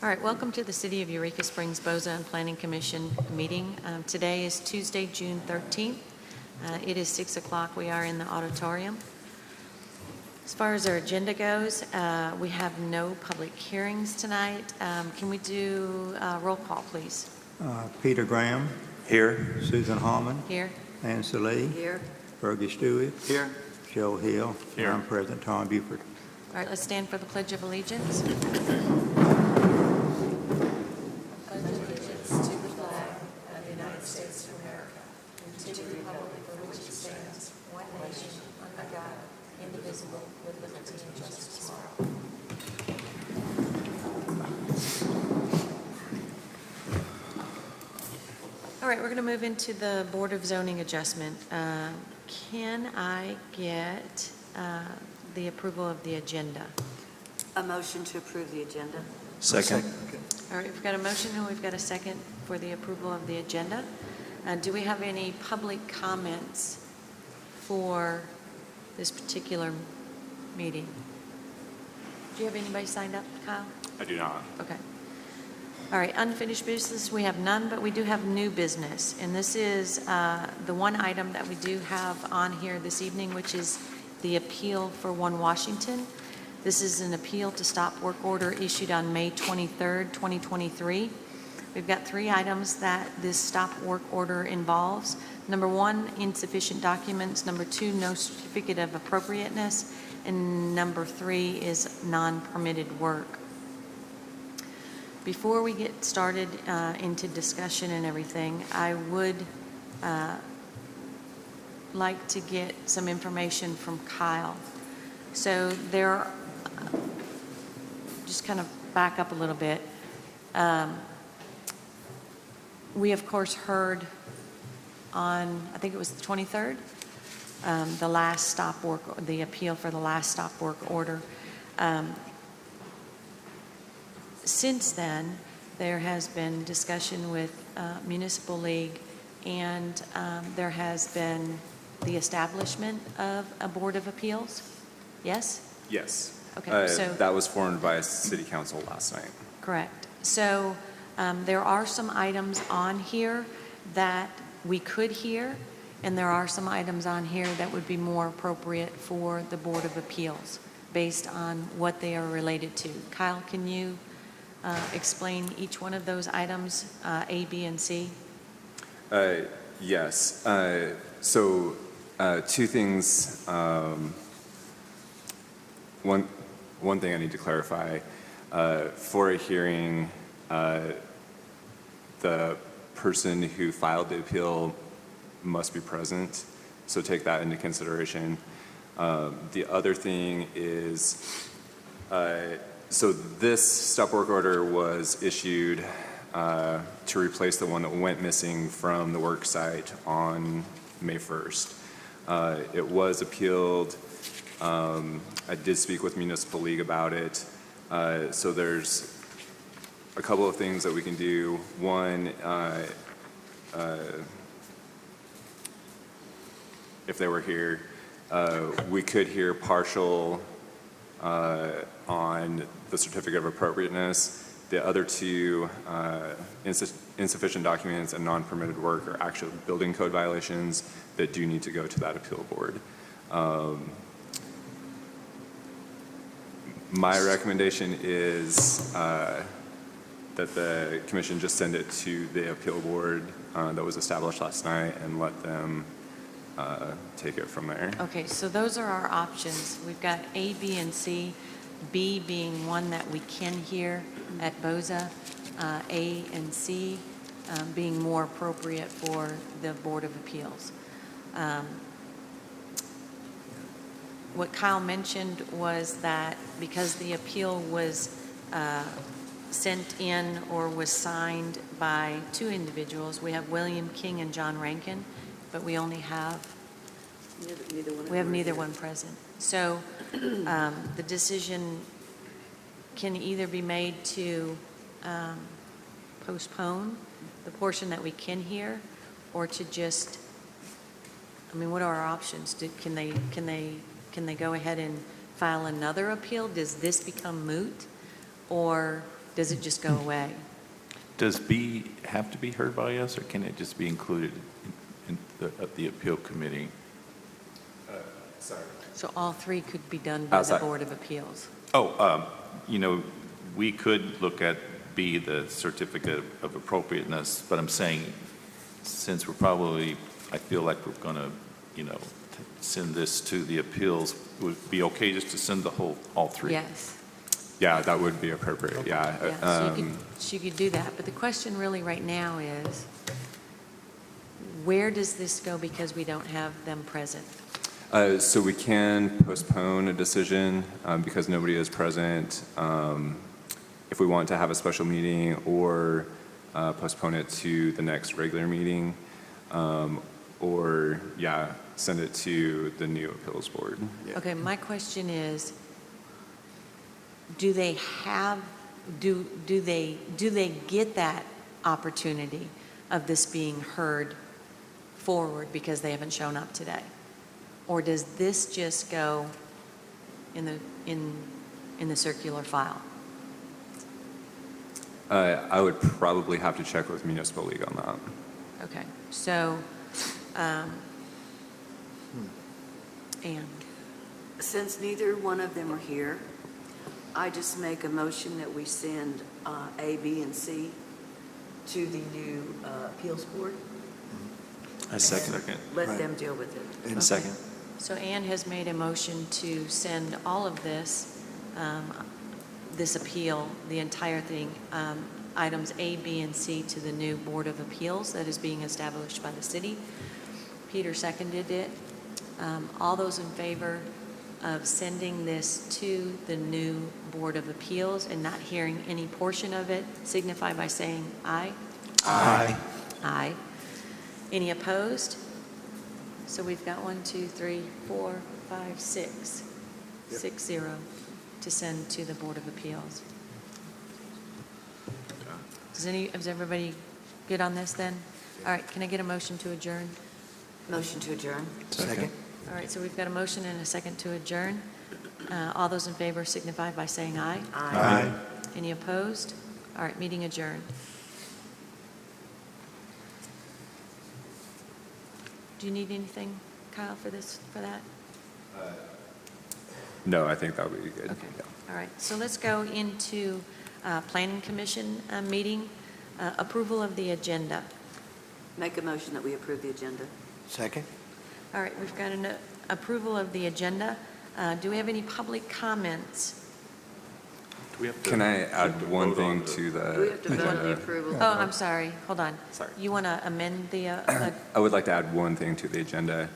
All right, welcome to the City of Eureka Springs Boza and Planning Commission meeting. Today is Tuesday, June 13th. It is 6 o'clock. We are in the auditorium. As far as our agenda goes, we have no public hearings tonight. Can we do roll call, please? Peter Graham. Here. Susan Harmon. Here. Nancy Lee. Here. Fergie Stewart. Here. Joe Hill. Here. I'm President Tom Buford. All right, let's stand for the Pledge of Allegiance. All right, we're going to move into the Board of Zoning Adjustment. Can I get the approval of the agenda? A motion to approve the agenda. Second. All right, we've got a motion and we've got a second for the approval of the agenda. Do we have any public comments for this particular meeting? Do you have anybody signed up, Kyle? I do not. Okay. All right, unfinished business, we have none, but we do have new business. And this is the one item that we do have on here this evening, which is the appeal for 1 Washington. This is an appeal to stop work order issued on May 23rd, 2023. We've got 3 items that this stop work order involves. Number 1, insufficient documents. Number 2, no certificate of appropriateness. And number 3 is non-permitted work. Before we get started into discussion and everything, I would like to get some information from Kyle. So just kind of back up a little bit. We, of course, heard on, I think it was the 23rd, the last stop work, the appeal for the last stop work order. Since then, there has been discussion with Municipal League, and there has been the establishment of a Board of Appeals. Yes? Yes. Okay, so that was formed by City Council last night. correct. So there are some items on here that we could hear, and there are some items on here that would be more appropriate for the Board of Appeals based on what they are related to. Kyle, can you explain each one of those items, A, B, and C? Yes. So 2 things. One thing I need to clarify. For a hearing, the person who filed the appeal must be present, so take that into consideration. The other thing is, so this stop work order was issued to replace the one that went missing from the work site on May 1st. It was appealed. I did speak with Municipal League about it. So there's a couple of things that we can do. One, if they were here, we could hear partial on the certificate of appropriateness. The other 2, insufficient documents and non-permitted work, are actual building code violations that do need to go to that appeal board. My recommendation is that the commission just send it to the appeal board that was established last night and let them take it from there. Okay, so those are our options. We've got A, B, and C. B being one that we can hear at BOZA, A and C being more appropriate for the Board of Appeals. What Kyle mentioned was that because the appeal was sent in or was signed by 2 individuals, we have William King and John Rankin, but we only have neither one present. So the decision can either be made to postpone the portion that we can hear, or to just, I mean, what are our options? Can they go ahead and file another appeal? Does this become moot? Or does it just go away? Does B have to be heard by us, or can it just be included in the appeal committee? Sorry. So all three could be done by the Outside. Board of Appeals? We could look at B, the certificate of appropriateness, but I'm saying, since I feel like we're going to, send this to the appeals, would it be okay just to send all three? Yes. Yeah, that would be appropriate, yeah. Yeah, so you could do that. But the question really right now is, where does this go because we don't have them present? So we can postpone a decision because nobody is present if we want to have a special meeting, or postpone it to the next regular meeting, or, send it to the new appeals board. Okay, my question is, do they get that opportunity of this being heard forward because they haven't shown up today? Or does this just go in the circular file? I would probably have to check with Municipal League on that. Okay, so, and, Since neither one of them are here, I just make a motion that we send A, B, and C to the new appeals board. I second. Let Right. them deal with it. And second. so Ann has made a motion to send all of this, this appeal, the entire thing, items A, B, and C to the new Board of Appeals that is being established by the city. Peter seconded it. All those in favor of sending this to the new Board of Appeals and not hearing any portion of it signify by saying aye. Aye. Aye. Any opposed? So we've got 1, 2, 3, 4, 5, 6. 6-0 to send to the Board of Appeals. Is everybody good on this then? All right, can I get a motion to adjourn? Motion to adjourn. Second. All right, so we've got a motion and a second to adjourn. All those in favor signify by saying aye. Aye. Any opposed? All right, meeting adjourned. Do you need anything, Kyle, for that? No, I think that would be good. Okay. Yeah. All right, so let's go into Planning Commission meeting, approval of the agenda. Make a motion that we approve the agenda. Second. All right, we've got an approval of the agenda. Do we have any public comments? Do we have to- Can I should add we one vote thing on to the Do we have to vote on the agenda? approval? Oh, I'm sorry, hold on. Sorry. You want to amend the, I would like to add one thing to the agenda,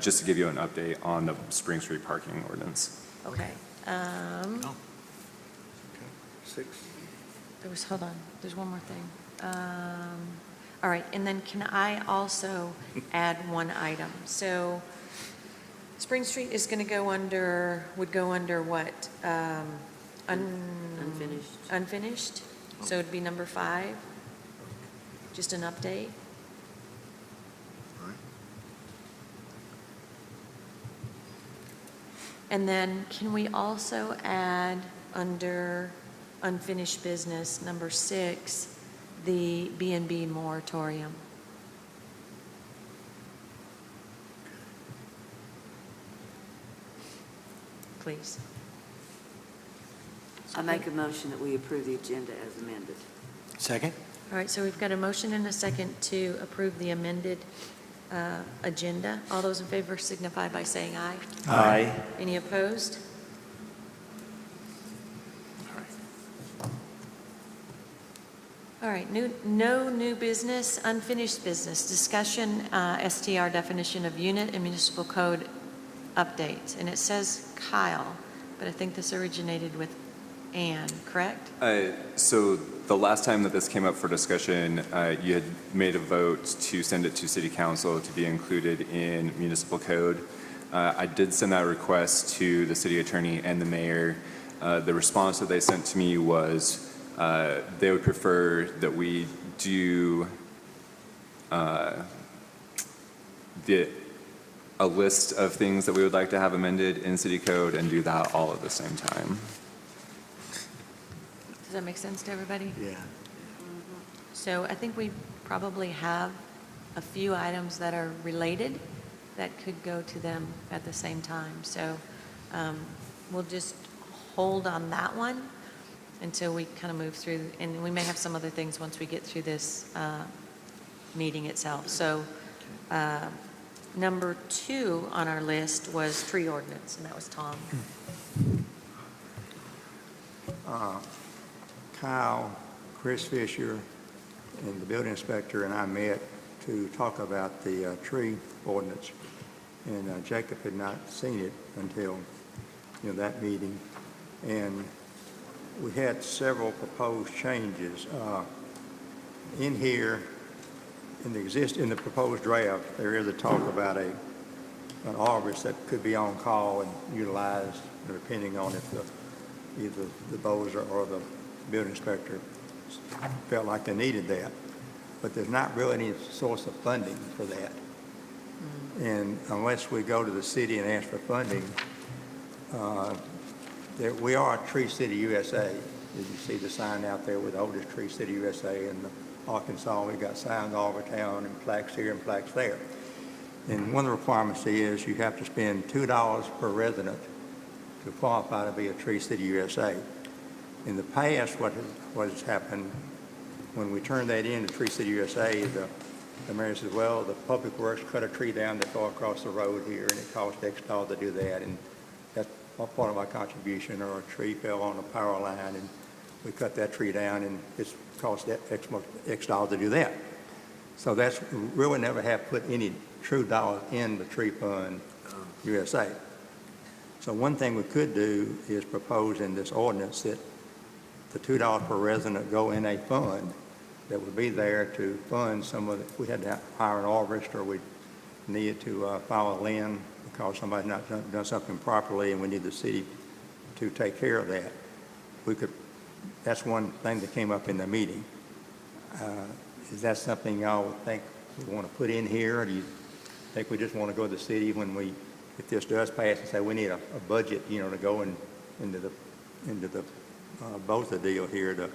just to give you an update on the Spring Street parking ordinance. okay. Oh. Okay. 6. Hold on, there's one more thing. All right, and then can I also add one item? So Spring Street is going to would go under what? Unfinished. Unfinished? So it'd be number 5? Just an update? All right. And then can we also add under unfinished business, number 6, the B&B moratorium? Please. I make a motion that we approve the agenda as amended. Second. All right, so we've got a motion and a second to approve the amended agenda. All those in favor signify by saying aye. Aye. Any opposed? All right, no new business, unfinished business. Discussion, STR definition of unit and municipal code updates. And it says Kyle, but I think this originated with Ann, correct? So the last time that this came up for discussion, you had made a vote to send it to City Council to be included in municipal code. I did send that request to the city attorney and the mayor. The response that they sent to me was they would prefer that we do a list of things that we would like to have amended in city code and do that all at the same time. Does that make sense to everybody? Yeah. So I think we probably have a few items that are related that could go to them at the same time. So we'll just hold on that one until we kind of move through, and we may have some other things once we get through this meeting itself. So number 2 on our list was tree ordinance, and that was Tom. Kyle, Chris Fisher, and the building inspector and I met to talk about the tree ordinance. And Jacob had not seen it until, that meeting. And we had several proposed changes. In here, in the proposed draft, there is a talk about an arborist that could be on call and utilized, depending on if either the BOSER or the building inspector felt like they needed that. But there's not really any source of funding for that. And unless we go to the city and ask for funding, we are Tree City USA. As you see the sign out there with the oldest Tree City USA in Arkansas. We've got signs all over town and plaques here and plaques there. And one of the requirements is you have to spend $2 per resident to qualify to be a Tree City USA. In the past, what has happened, when we turned that in to Tree City USA, the mayor said, well, the Public Works cut a tree down to go across the road here, and it cost X dollars to do that, and that's part of our contribution, or a tree fell on a power line, and we cut that tree down, and it's cost X dollars to do that. So that's really never have put any true dollars in the Tree Fund USA. So one thing we could do is propose in this ordinance that the $2 per resident go in a fund that would be there to fund some of if we had to hire an arborist, or we needed to file a lien because somebody's not done something properly and we need the city to take care of that. That's one thing that came up in the meeting. Is that something y'all would think we want to put in here, or do you think we just want to go to the city if this does pass and say we need a budget, to go into the both the deal here to,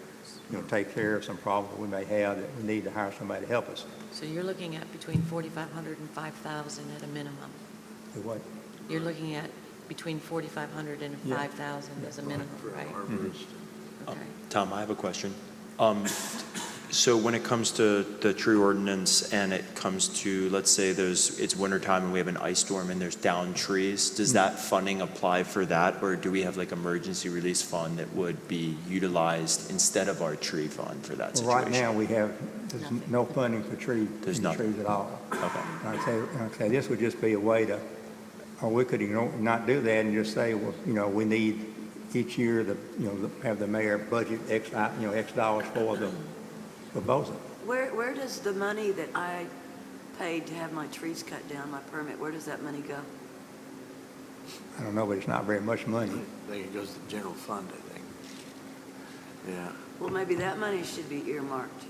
take care of some problems we may have that we need to hire somebody to help us? So you're looking at between 4,500 and 5,000 at a minimum. What? You're looking at between 4,500 and Yeah. 5,000 as a minimum, right? Okay. Tom, I have a question. So when it comes to the tree ordinance and it comes to, let's say it's wintertime and we have an ice storm and there's downed trees, does that funding apply for that? Or do we have like emergency release fund that would be utilized instead of our tree fund for that Well, situation? right now, there's no funding for There's trees nothing. at all. Okay. I'd say this would just be a way to, or we could not do that and just say, well, we need each year have the mayor budget X dollars for the proposal. Where does the money that I paid to have my trees cut down, my permit, where does that money go? I don't know, but it's not very much money. I think it goes to the general fund, I think. Yeah, Well, maybe that money should be earmarked.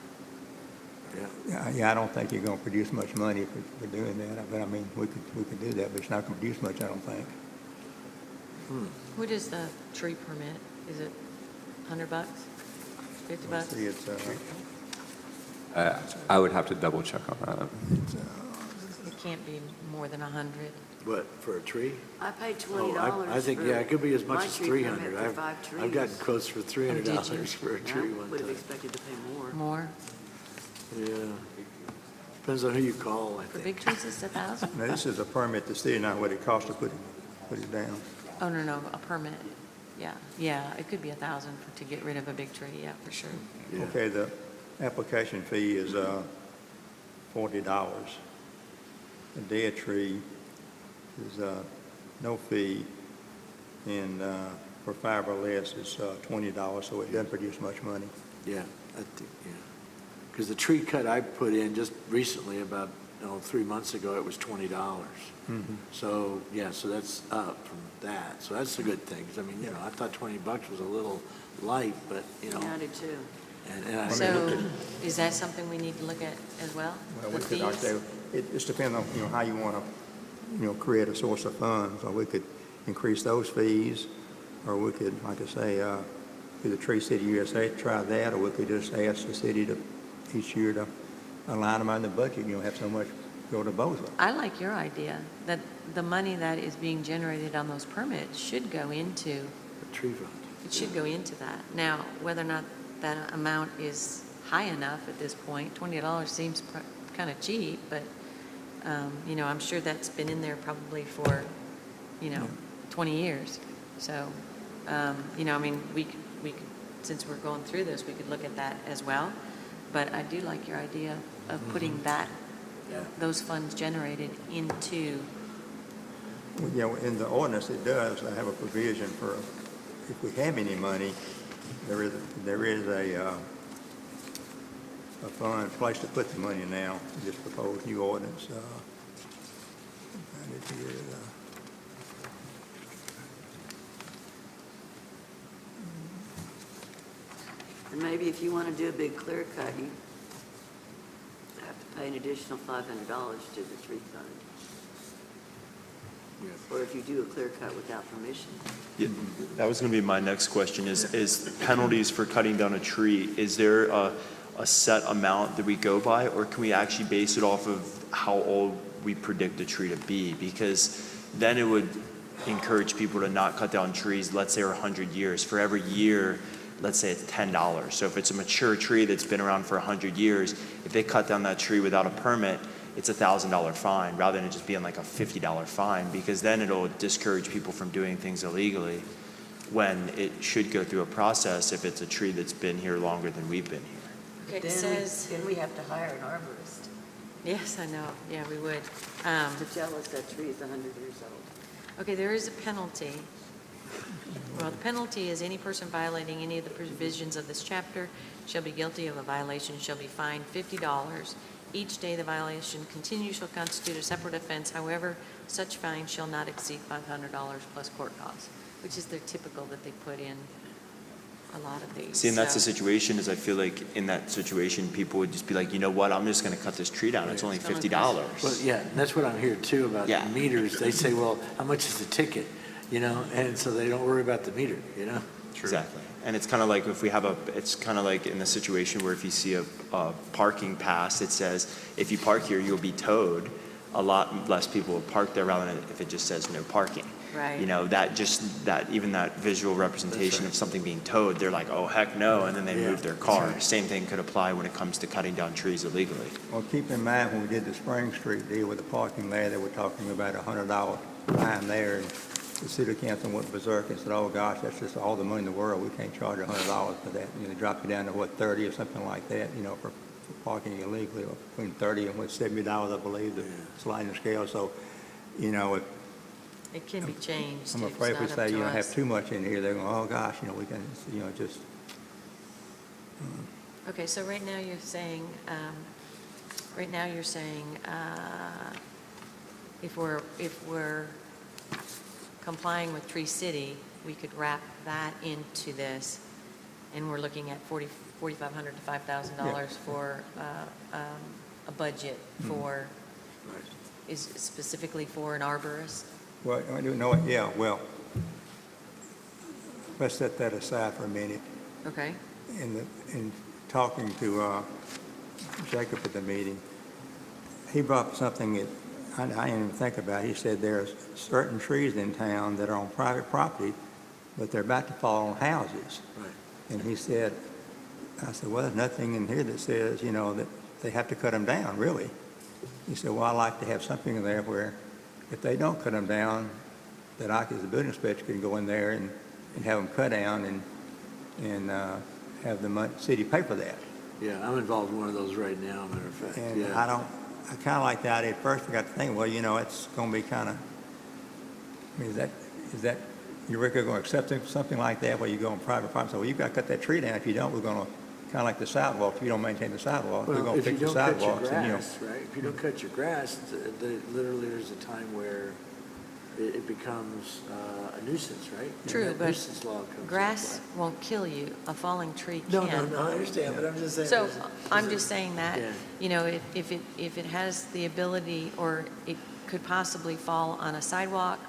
yeah. Yeah, I don't think you're going to produce much money for doing that. But I mean, we could do that, but it's not going to produce much, I don't think. What is the tree permit? Is it $100, $50? Let's see, it's I would have to double check on that. It can't be more than 100. What, for a tree? I paid Oh, $20 I think, for yeah, it could be as much my as tree permit 300. for 5 trees. I've gotten quotes for Oh, did $300 you? for a tree one Would have time. expected to pay more. More? Yeah. Depends on who you call, I For think. big trees, it's 1,000? now this is a permit. The city not what it costs to put it down. Oh, no, a permit. Yeah, it could be 1,000 to get rid of a big tree, yeah, for sure. Yeah. Okay, the application fee is $40. A dead tree is no fee, and for 5 or less, it's $20, so it doesn't produce much money. Yeah, I think, yeah. Because the tree cut I put in just recently, about 3 months ago, it was $20. So, yeah, so that's up from that. So that's a good thing. 'Cause I mean, I thought $20 was a little light, but, Yeah, I did too. and I So is that something we need to look at as well? Well, The we could, like I fees? say, it just depends on, how you want to, create a source of funds. Or we could increase those fees, or we could, like I say, through the Tree City USA to try that, or we could just ask the city to, each year to align them on the budget, you know, have so much go to Bozeman. I like your idea, that the money that is being generated on those permits should go into, The tree fund. it should go into that. Now, whether or not that amount is high enough at this point, $20 seems kind of cheap, but, you know, I'm sure that's been in there probably for, you know, 20 years. So, you know, I mean, we could, since we're going through this, we could look at that as well. But I do like your idea of putting that, those funds generated into, Well, you know, in the ordinance, it does have a provision for, if we have any money, there is a fund, place to put the money now, this proposed new ordinance. Find it here, And maybe if you want to do a big clear cut, you have to pay an additional $500 to the tree fund. Or if you do a clear cut without permission. Yeah, that was going to be my next question, is penalties for cutting down a tree, is there a set amount that we go by, or can we actually base it off of how old we predict a tree to be? Because then it would encourage people to not cut down trees, let's say, 100 years. For every year, let's say it's $10. So if it's a mature tree that's been around for 100 years, if they cut down that tree without a permit, it's a $1,000 fine rather than it just being like a $50 fine, because then it'll discourage people from doing things illegally when it should go through a process if it's a tree that's been here longer than we've been here. it says, Then we have to hire an arborist yes, I know, yeah, we would. to tell us that tree is 100 years old. Okay, there is a penalty. Well, the penalty is any person violating any of the provisions of this chapter shall be guilty of a violation, shall be fined $50. Each day the violation continues shall constitute a separate offense. However, such fine shall not exceed $500 plus court costs, which is their typical that they put in a lot of these. See, and that's the So- situation, is I feel like in that situation, people would just be like, you know what, I'm just going to cut this tree down. It's only $50. Well, yeah, and that's what I'm hearing too about Yeah. the meters. They say, well, how much is the ticket? You know, and so they don't worry about the meter, you know? Exactly. And it's kind of like if we have it's kind of like in the situation where if you see a parking pass, it says, if you park here, you'll be towed. A lot less people will park there rather than if it just says no parking. Right. You know, even that visual representation of something being towed, they're like, oh, heck no, and then they Yeah, move their that's car. right. Same thing could apply when it comes to cutting down trees illegally. Well, keep in mind, when we did the Spring Street deal with the parking there, they were talking about a $100 fine there, and the city council went berserk and said, oh, gosh, that's just all the money in the world, we can't charge $100 for that. You know, they dropped it down to, what, 30 or something like that, you know, for parking illegally, or between 30 and, what, $70, I believe, the sliding scale. So, you know, if It can be changed. I'm It's afraid if we not up say, to you know, us. have too much in here, they're going, oh, gosh, you know, we can, you know, just, Okay, so right now you're saying, if we're complying with Tree City, we could wrap that into this, and we're looking at $4,500 to $5,000 for a budget for, is specifically for an arborist? well, I do know it, yeah, well, let's set that aside for a minute. Okay, In talking to Jacob at the meeting, he brought up something that I didn't even think about. He said there's certain trees in town that are on private property, but they're about to fall on houses. Right. And he said, I said, well, there's nothing in here that says, you know, that they have to cut them down, really. He said, well, I like to have something in there where if they don't cut them down, that I, as a building inspector, can go in there and have them cut down and have the city pay for that. Yeah, I'm involved in one of those right now, matter of fact, And yeah. I kind of like the idea. At first, I got to think, well, you know, it's going to be kind of, I mean, is that, you reckon going to accept something like that where you go on private property? So, well, you've got to cut that tree down. If you don't, we're going to, kind of like the sidewalk, if you don't maintain the sidewalk, we're Well, going to if you fix the don't cut your sidewalks. And, you know, grass, right, if you don't cut your grass, literally there's a time where it becomes a nuisance, right? And True, that but nuisance law comes into grass play. won't kill you, a falling tree No, can. I understand, but I'm just saying. So there's a- I'm there's a- just saying that, Yeah. you know, if it has the ability, or it could possibly fall on a sidewalk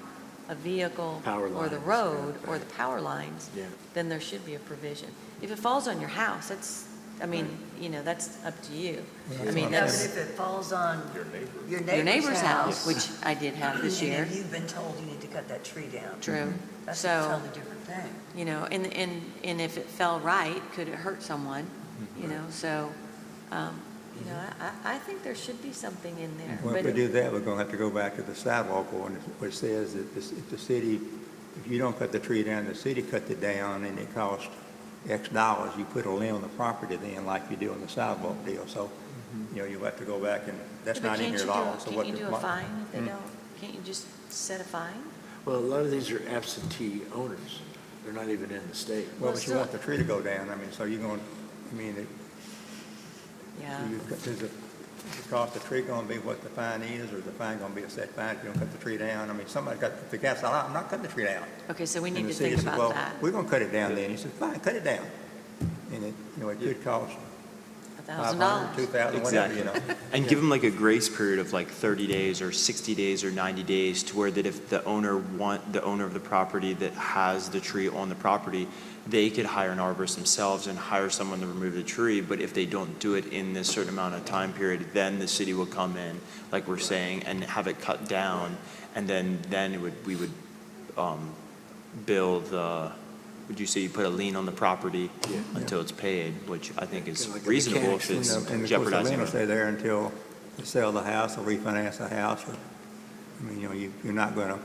a vehicle Power or the lines, road yeah, or right. the power lines, Yeah. then there should be a provision. If it falls on your house, that's, I mean, that's up to you. I mean, Yeah, but that's if it falls on your your neighbor's house, house, which I did have this and year. then you've been told you need to cut that tree down. True. That's a So, totally different thing. and if it fell right, could it hurt someone? So, I think there should be something in there. Well, if But we do that, we're gonna have to go back to the sidewalk ordinance, which says that if the city, if you don't cut the tree down, the city cut it down and it costs X dollars, you put a lien on the property then like you do on the sidewalk deal. So, you'll have to go back and, that's But not in can't here you at do- all. So what Can't you the- do a fine if they don't? Can't you just set a fine? Well, a lot of these are absentee owners. They're not even in the state. Well, Well, but you still- want the tree to go down, I mean, so you're going, I mean, Yeah. is the cost of the tree gonna be what the fine is, or is the fine gonna be a set fine if you don't cut the tree down? I mean, somebody got, if the guy said, I'm not cutting the tree down. Okay, so we And need the to city think said, about well, that. we're gonna cut it down then. He said, fine, cut it down. And it, it could cost $500, $1,000. $2,000, whatever, Exactly. And give them like a grace period of like 30 days or 60 days or 90 days to where that if the owner of the property that has the tree on the property, they could hire an arborist themselves and hire someone to remove the tree. But if they don't do it in this certain amount of time period, then the city will come in, like we're saying, and have it cut down. And then we would bill the, would you say you put a lien on the property until it's paid, which I think is Kinda like a reasonable mechanics if it's And of course, the jeopardizing. lien will stay there until they sell the house or refinance the house. Or, I mean, you're not gonna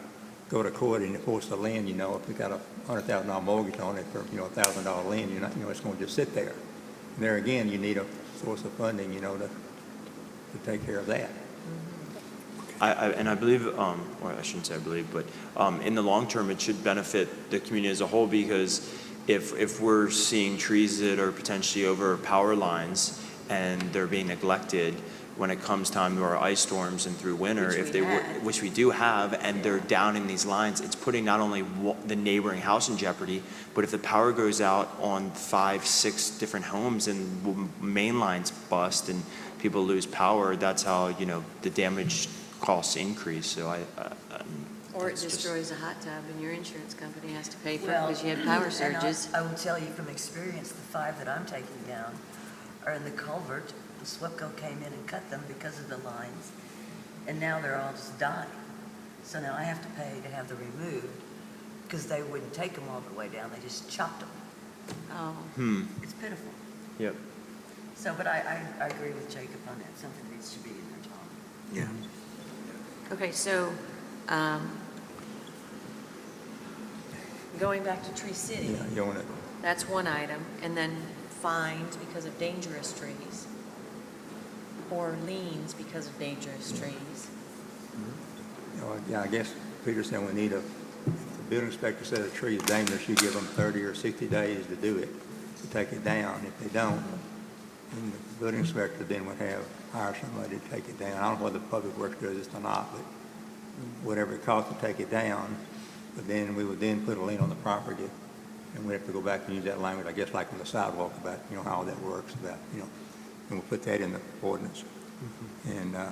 go to court and enforce the lien, if you got a $100,000 mortgage on it for, $1,000 lien, you're not, it's gonna just sit there. And there again, you need a source of funding, to take care of that. And I believe, or I shouldn't say I believe, but in the long term, it should benefit the community as a whole, because if we're seeing trees that are potentially over power lines and they're being neglected when it comes time to our ice storms and through winter, which we do have, and they're down in these lines, it's putting not only the neighboring house in jeopardy, but if the power goes out on 5, 6 different homes and main lines bust and people lose power, that's how, the damage costs increase. So Or it it's just- destroys a hot tub and your insurance company has to pay for it Well, because you had power and surges. I will tell you from experience, the 5 that I'm taking down are in the culvert. The SWEPCO came in and cut them because of the lines, and now they're all just dying. So now I have to pay to have them removed, because they wouldn't take them all the way down, they just chopped them. Oh, It's pitiful. Yep. So, but I agree with Jacob on that, something needs to be in there, Tom. Yeah. okay, so, going back to Tree City, Yeah, you wanna, that's one item, and then fines because of dangerous trees, or liens because of dangerous trees. yeah, I guess Peter said we need if the building inspector said a tree is dangerous, you give them 30 or 60 days to do it, to take it down. If they don't, then the building inspector then would hire somebody to take it down. I don't know whether Public Works does this or not, but whatever it costs to take it down, but then we would then put a lien on the property, and we'd have to go back and use that language, I guess, like on the sidewalk about, how all that works, about, and we'll put that in the ordinance. And, What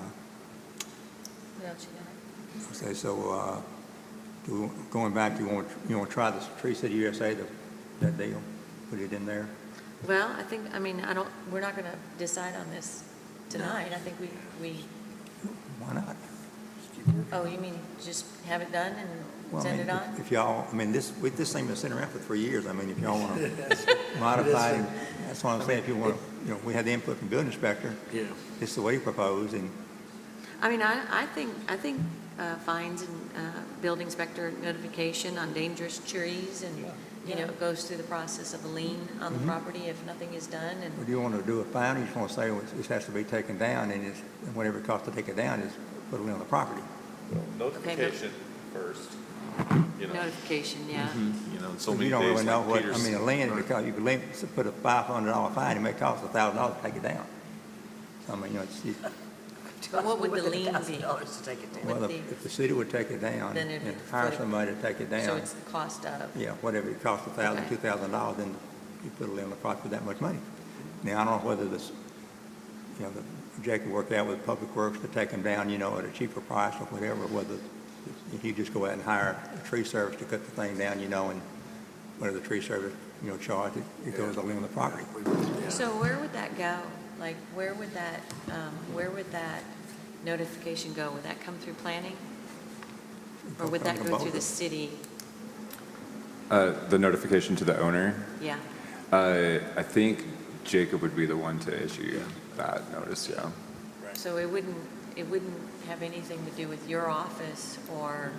else you got? okay, so, going back, you want to try this Tree City USA, that deal, put it in there? Well, we're not going to decide on this tonight. I think we, Why not? oh, you mean just have it done and Well, I send mean, it on? If y'all, this thing been sitting around for 3 years. I mean, if y'all want to modify it, that's what I'm saying. If you want to, we had the input from building inspector. Yeah. This is the way he proposed, and I think fines and building inspector notification on dangerous trees, and, it goes through the process of a lien on the property if nothing is done, and, do you want to do a fine, or you just want to say this has to be taken down, and whatever it costs to take it down is put it on the property? Notification first, notification, yeah. so But many you don't really days, know like what, Peter's. a lien, because you could put a $500 fine, it may cost $1,000 to take it down. So, But what would the lien be? $1,000 to take it down. well, would the- if the city would take it down Then it'd and be hire for- somebody to take it down. So it's the cost of, Yeah, whatever it costs, $1,000, Okay. $2,000, then you put a lien on the property for that much money. Now, I don't know whether this, Jacob worked out with Public Works to take them down, at a cheaper price or whatever, whether, if you just go out and hire a tree service to cut the thing down, you know, and whatever the tree service, you know, charge, it goes on the property. So where would that go? Like, where would that notification go? Would that come through planning? Or would that go through the city? The notification to the owner, Yeah. I think Jacob would be the one to issue that notice, yeah. So it wouldn't have anything to do with your office or,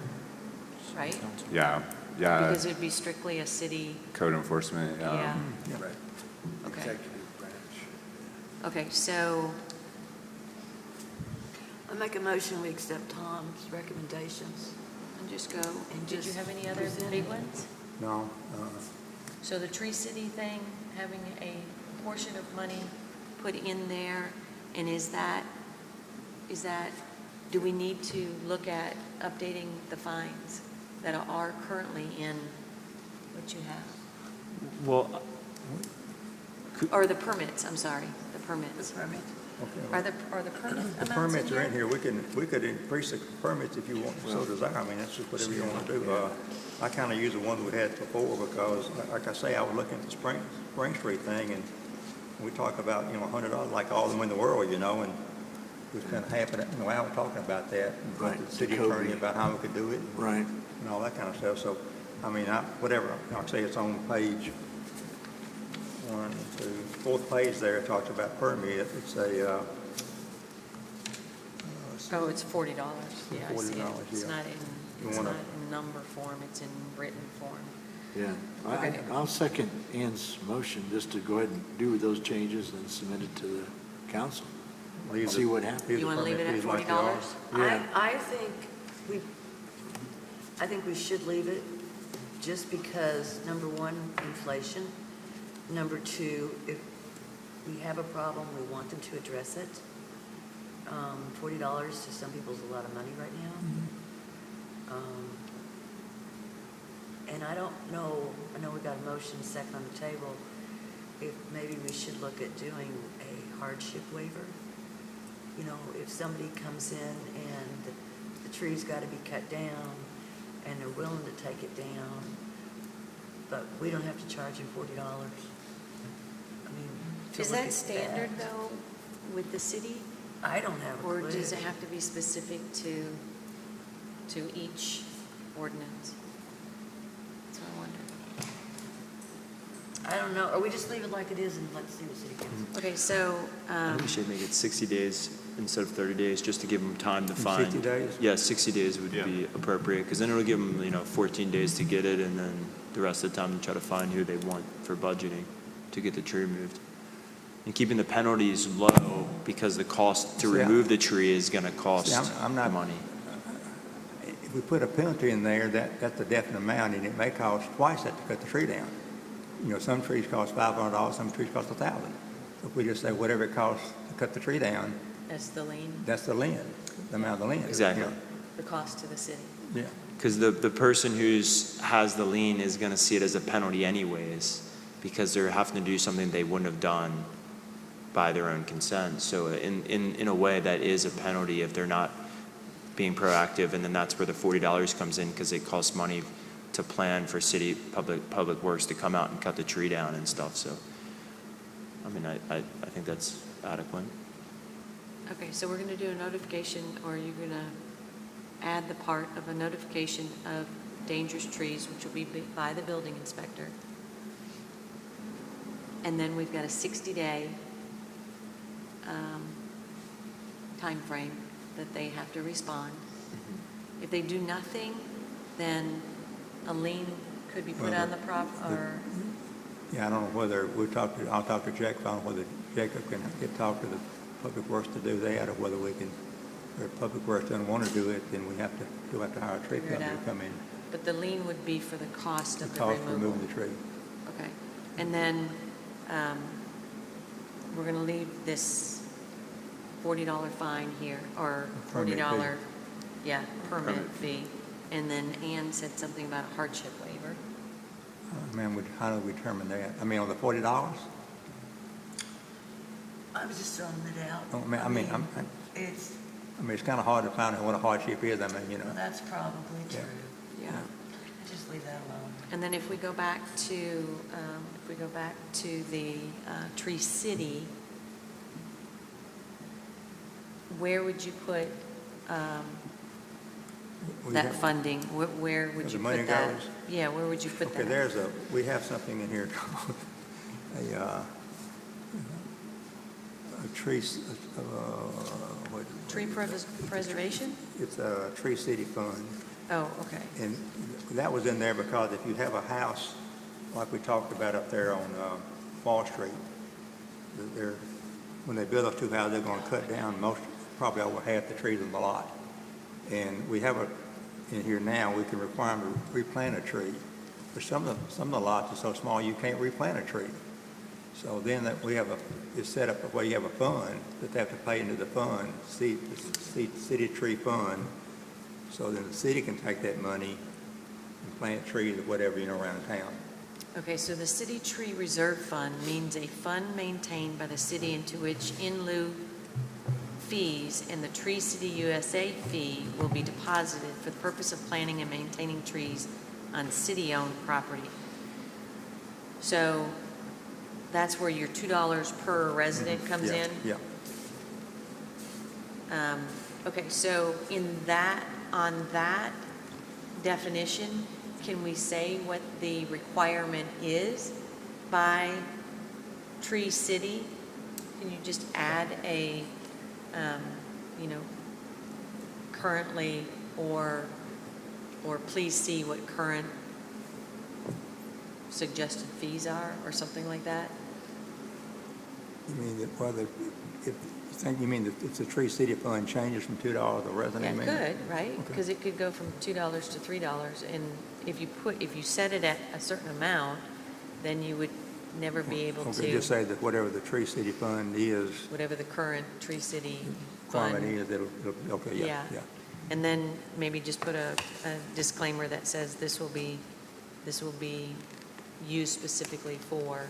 right? Yeah, yeah, Because it'd be strictly a city, code enforcement, yeah. Right. Okay. Executive branch. Okay, so, I make a motion, we accept Tom's recommendations. and just go, And did you just have any other present big it. ones? No, So the Tree City thing, having a portion of money put in there, and is that, do we need to look at updating the fines that are currently in what you have? Well, Or the permits, I'm sorry, the permits. Permit. okay. Are the permit The amounts permits in are in here? here, we could increase the permits if you want, so desire, I mean, that's just whatever you want to do. I kind of use the ones we had before, because, like I say, I was looking at the Spring Street thing, and we talk about, you know, $100, like all of them in the world, you know, and we spent half of that, you know, hour talking about that, and Right, talking to the city Jacoby. attorney about how we could do it, Right. and all that kind of stuff, so, I mean, whatever, like I say, it's on page 1, 2, 4th page there, it talks about permit, it's a, Oh, it's $40, yeah, I see it. $40, It's yeah. not You it's wanna- not in number form, it's in written form. Yeah. Okay. I'll second Ann's motion, just to go ahead and do those changes and submit it to the council. leave See the- what happens. leave the You want to leave it permit at fees like they are. $40? Yeah. I think we should leave it, just because, number one, inflation. Number two, if we have a problem, we want them to address it. $40 to some people is a lot of money right now. And I don't know, I know we got a motion second on the table, if maybe we should look at doing a hardship waiver. You know, if somebody comes in and the tree's got to be cut down, and they're willing to take it down, but we don't have to charge them $40. I mean, to Is look that at standard, though, with the city? I don't have a clue. Or does it have to be specific to each ordinance? That's what I wonder. I don't know, or we just leave it like it is and let's see what city council. Okay, so, I think we should make it 60 days instead of 30 days, just to give them time to find. 60 days? Yeah, 60 days would Yeah. be appropriate, because then it'll give them, 14 days to get it, and then the rest of the time to try to find who they want for budgeting to get the tree removed. And keeping the penalties low, because the cost to See, remove the tree is going to cost See, I'm not- money. If we put a penalty in there, that's a definite amount, and it may cost twice that to cut the tree down. You know, some trees cost $500, some trees cost $1,000. So if we just say whatever it costs to cut the tree down, that's the lien, that's the lien, the amount of the lien. Exactly. the cost to the city. Yeah. Because the person has the lien is going to see it as a penalty anyways, because they're having to do something they wouldn't have done by their own consent. So in a way, that is a penalty if they're not being proactive, and then that's where the $40 comes in, because it costs money to plan for city public works to come out and cut the tree down and stuff. So, I mean, I think that's adequate. Okay, so we're going to do a notification, or you're going to add the part of a notification of dangerous trees, which will be by the building inspector. And then we've got a 60-day timeframe that they have to respond. If they do nothing, then a lien could be put Well, on the or, Yeah, I don't know whether, I'll talk to Jacob, I don't know whether Jacob can talk to the Public Works to do that, or whether we can, if Public Works doesn't want to do it, then we'll have to hire a tree Figure it company to out. come in, but the lien would be for the cost of the the cost of removal. removing the tree. Okay, and then we're going to leave this $40 fine here, or Permit fee. $40, permit fee. And then Ann said something about a hardship waiver. Man, how do we determine that? I mean, on the $40? I was just throwing it out. I mean, I'm- It's, I mean, it's kind of hard to find out what a hardship is, I mean, you know. Well, that's probably Yeah. true. Yeah. Just leave that alone. And then if we go back to, the Tree City, where would you put We that have- funding? Where would Where you the money put that? goes? Yeah, where would you put Okay, that? we have something in here called a tree, what? Tree preservation? It's a Tree City Fund. Oh, okay. And that was in there because if you have a house, like we talked about up there on Fall Street, they're, when they build those two houses, they're going to cut down probably over half the trees in the lot. And we have in here now, we can require them to replant a tree. But some of the lots are so small, you can't replant a tree. So then it's set up where you have a fund that they have to pay into the fund, the city tree fund. So then the city can take that money and plant trees or whatever, around town. Okay, so the City Tree Reserve Fund means a fund maintained by the city into which in lieu fees and the Tree City USA fee will be deposited for the purpose of planting and maintaining trees on city-owned property. So that's where your $2 per resident comes Yeah, in? Yeah. Okay, so on that definition, can we say what the requirement is by Tree City? Can you just add a, currently, or please see what current suggested fees are, or something like that? You mean that you mean that if the Tree City Fund changes from $2 a resident? Yeah, you it mean? could, right? Okay. Because it could go from $2 to $3, and if you set it at a certain amount, then you would never be able Okay, just to, say that whatever the Tree City Fund is, whatever the current Tree City requirement fund. is, okay, yeah, Yeah. yeah. And then maybe just put a disclaimer that says this will be used specifically for.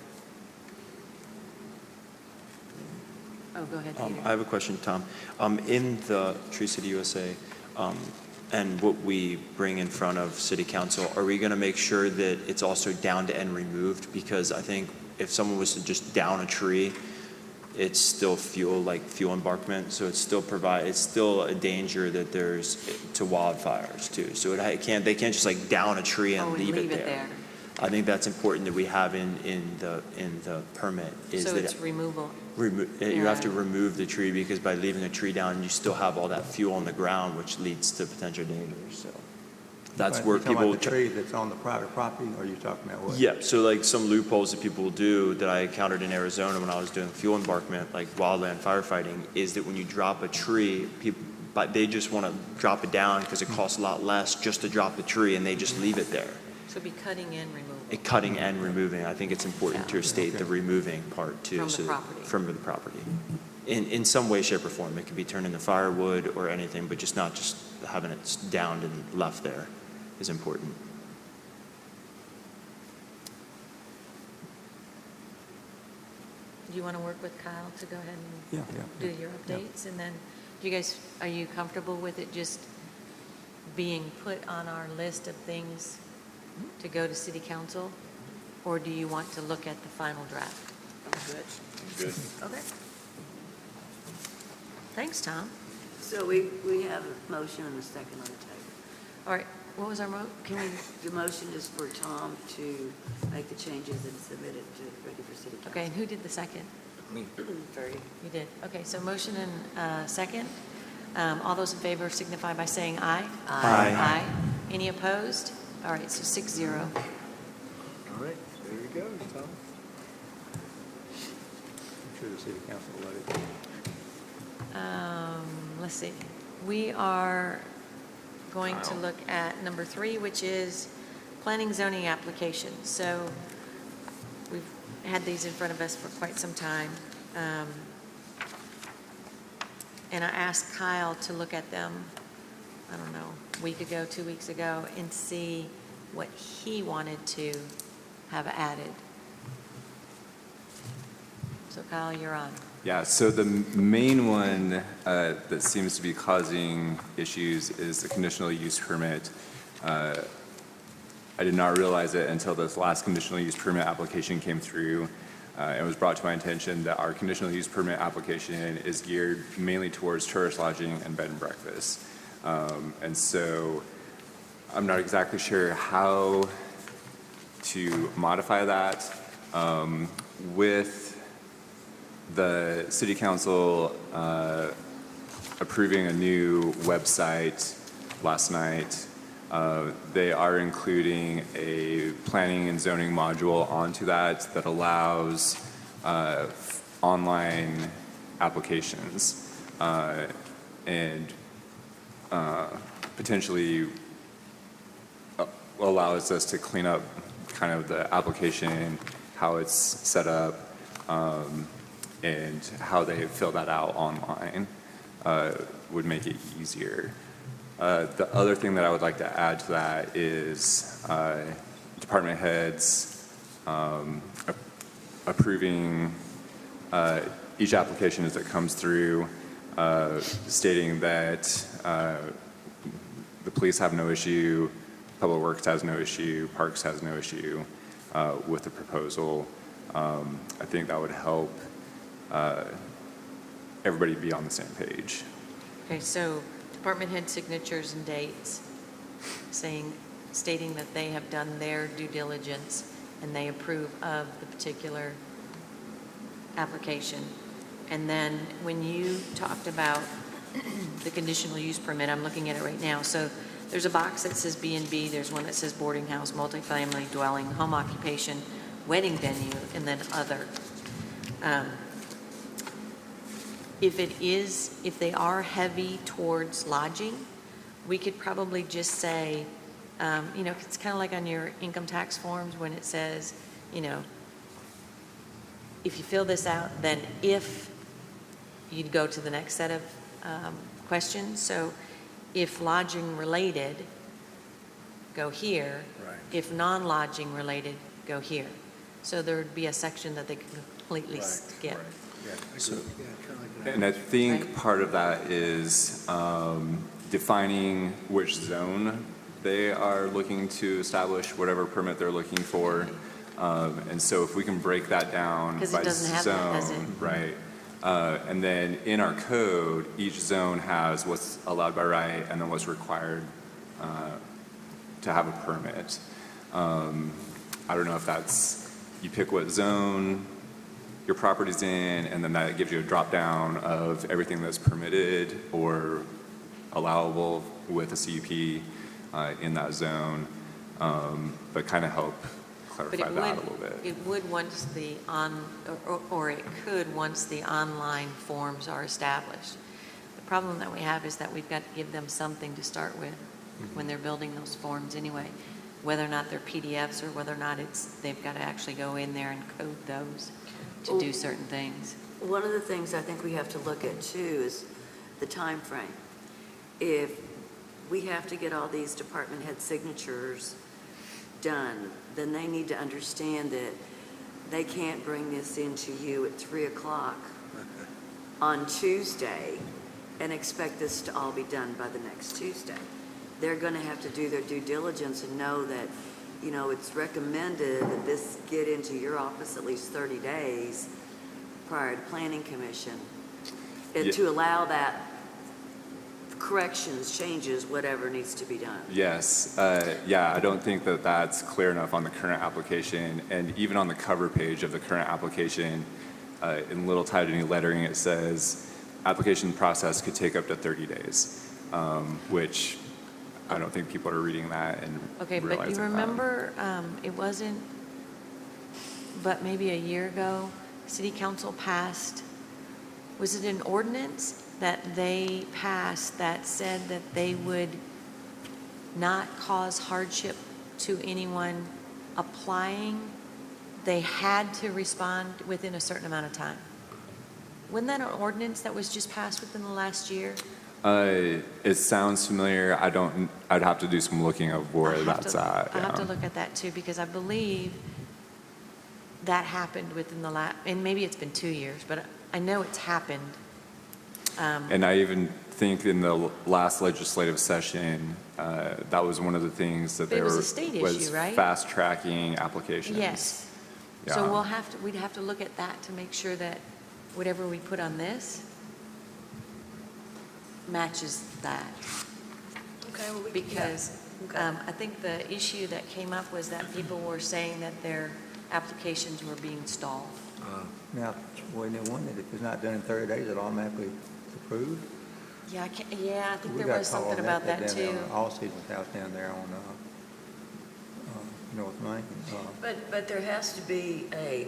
Oh, go ahead, I Peter. have a question, Tom. In the Tree City USA, and what we bring in front of City Council, are we going to make sure that it's also downed and removed? Because I think if someone was to just down a tree, it's still fuel embarkment, so it's still a danger that there's to wildfires too. So they can't just like down a tree and Oh, leave it there. I think that's important that we have in the permit, is So that it's removal. you have to Yeah. remove the tree, because by leaving a tree down, you still have all that fuel on the ground, which leads to potential dangers, so. That's But where you talking people. about the tree that's on the private property, or are you talking about what? Yeah, so like some loopholes that people will do that I encountered in Arizona when I was doing fuel embarkment, like wildland firefighting, is that when you drop a tree, but they just want to drop it down because it costs a lot less just to drop the tree, and they just leave it there. So it'd be cutting and removal. Cutting and removing, I think it's important to state the Okay. removing part too. From the so that- property. From the property. In some way, shape, or form. It could be turned into firewood or anything, but just not just having it downed and left there is important. Do you want to work with Kyle to go ahead Yeah, and yeah. do your updates? And then, are you comfortable with it just being put on our list of things to go to city council? Or do you want to look at the final draft? Good. Good. Okay. Thanks, Tom. So we have a motion and a second on the table. All right, what was our can we, The motion is for Tom to make the changes and submit it ready for city council. okay, and who did the second? Ferdy. You did. Okay, so motion and second. All those in favor signify by saying aye. Aye. Aye. Any opposed? All right, so 6-0. All right, there you go, Tom. I'm sure the city council will let it. Let's see. We are going to look at number 3, which is planning zoning applications. So we've had these in front of us for quite some time. And I asked Kyle to look at them, I don't know, a week ago, 2 weeks ago, and see what he wanted to have added. So Kyle, you're on. Yeah, so the main one that seems to be causing issues is the conditional use permit. I did not realize it until this last conditional use permit application came through. It was brought to my attention that our conditional use permit application is geared mainly towards tourist lodging and bed and breakfast. And so I'm not exactly sure how to modify that. With the city council approving a new website last night, they are including a planning and zoning module onto that allows online applications and potentially allows us to clean up kind of the application, how it's set up, and how they fill that out online would make it easier. The other thing that I would like to add to that is department heads approving each application as it comes through, stating that the police have no issue, Public Works has no issue, Parks has no issue with the proposal. I think that would help everybody be on the same page. Okay, so department head signatures and dates stating that they have done their due diligence and they approve of the particular application. And then when you talked about the conditional use permit, I'm looking at it right now. So there's a box that says B&B, there's one that says boarding house, multifamily dwelling, home occupation, wedding venue, and then other. If they are heavy towards lodging, we could probably just say, it's kind of like on your income tax forms when it says, if you fill this out, then if you'd go to the next set of questions. So if lodging related, go here. Right. If non-lodging related, go here. So there would be a section that they could completely skip. And I think Right. part of that is defining which zone they are looking to establish, whatever permit they're looking for. And so if we can break that down 'Cause it by doesn't have that, does it? zone, right? And then in our code, each zone has what's allowed by right and then what's required to have a permit. I don't know if that's, you pick what zone your property's in, and then that gives you a drop down of everything that's permitted or allowable with a CUP in that zone, but kind of help But clarify it that a little bit. would once the or it could once the online forms are established. The problem that we have is that we've got to give them something to start with when they're building those forms anyway, whether or not they're PDFs or whether or not they've got to actually go in there and code those to do certain things. One of the things I think we have to look at too is the time frame. If we have to get all these department head signatures done, then they need to understand that they can't bring this into you at 3:00 on Tuesday and expect this to all be done by the next Tuesday. They're going to have to do their due diligence and know that, it's recommended that this get into your office at least 30 days prior to planning commission. And Yeah. to allow that corrections, changes, whatever needs to be done. Yes, I don't think that that's clear enough on the current application, and even on the cover page of the current application, in little tiny lettering, it says, application process could take up to 30 days, which I don't think people are reading that and Okay, but realizing you that. remember, it wasn't, but maybe a year ago, city council passed, was it an ordinance that they passed that said that they would not cause hardship to anyone applying? They had to respond within a certain amount of time. Wasn't that an ordinance that was just passed within the last year? It sounds familiar. I'd have to do some looking of where that's at. I have to yeah. look at that too, because I believe that happened within the last, and maybe it's been 2 years, but I know it's happened. And I even think in the last legislative session, that was one of the things that But it they was were. a state was issue, right? fast tracking applications. Yes. So Yeah. we'd have to look at that to make sure that whatever we put on this matches that. Okay, well, Because Okay. I think the issue that came up was that people were saying that their applications were being stalled. Now, when they wanted, if it's not done in 30 days, it automatically approved? Yeah, I think We there got was a call something on about that down there too. on All Seasons House down there on North Main. But there has to be a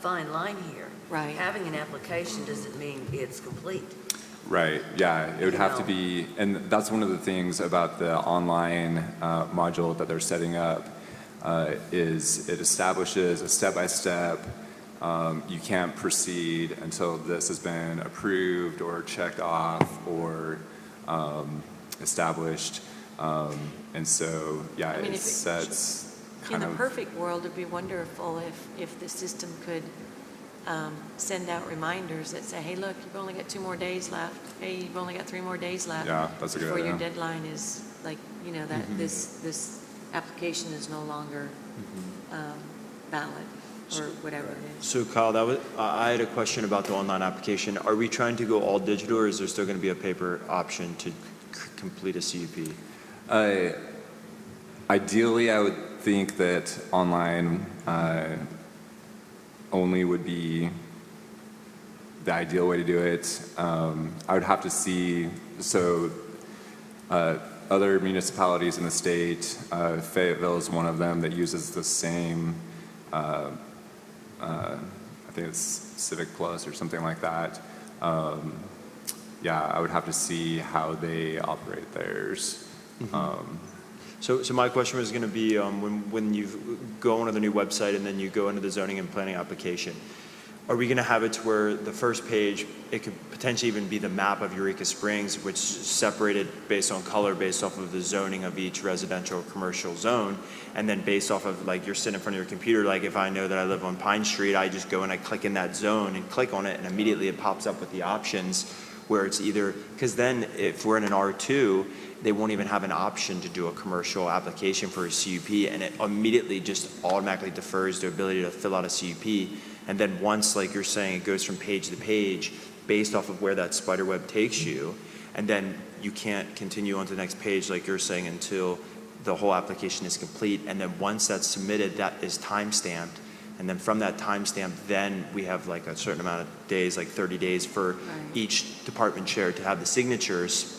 fine line here. Right. Having an application doesn't mean it's complete. Right, yeah, it would have to know. be, and that's one of the things about the online module that they're setting up, is it establishes a step-by-step, you can't proceed until this has been approved or checked off or established. And so, yeah, I mean, it if it- sets In kind the of. perfect world, it'd be wonderful if the system could send out reminders that say, hey, look, you've only got 2 more days left. Hey, you've only got 3 more days left. Yeah, that's a good Before your idea. deadline is, like, you know, that this application is no longer valid, or whatever it is. So Kyle, I had a question about the online application. Are we trying to go all digital, or is there still going to be a paper option to complete a CUP? Ideally, I would think that online only would be the ideal way to do it. I would have to see, so other municipalities in the state, Fayetteville is one of them that uses the same, I think it's Civic Plus or something like that. Yeah, I would have to see how they operate theirs. So my question was going to be, when you go onto the new website and then you go into the zoning and planning application, are we going to have it to where the first page, it could potentially even be the map of Eureka Springs, which is separated based on color, based off of the zoning of each residential or commercial zone, and then based off of, like, you're sitting in front of your computer, like if I know that I live on Pine Street, I just go and I click in that zone and click on it, and immediately it pops up with the options where it's either, because then if we're in an R2, they won't even have an option to do a commercial application for a CUP, and it immediately just automatically defers the ability to fill out a CUP. And then once, like you're saying, it goes from page to page based off of where that spider web takes you, and then you can't continue on to the next page, like you're saying, until the whole application is complete. And then once that's submitted, that is time-stamped. And then from that timestamp, then we have like a certain amount of days, like 30 days for each department chair to have the signatures.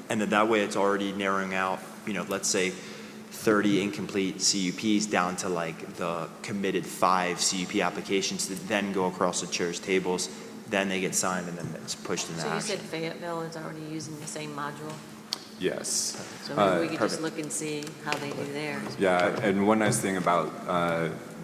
And then that way it's already narrowing out, you know, let's say 30 incomplete CUPs down to like the committed 5 CUP applications that then go across the chair's tables. Then they get signed and then it's pushed into So you action. said Fayetteville is already using the same module? Yes. So maybe we could just Perfect. look and see how they do theirs. Yeah, and one nice thing about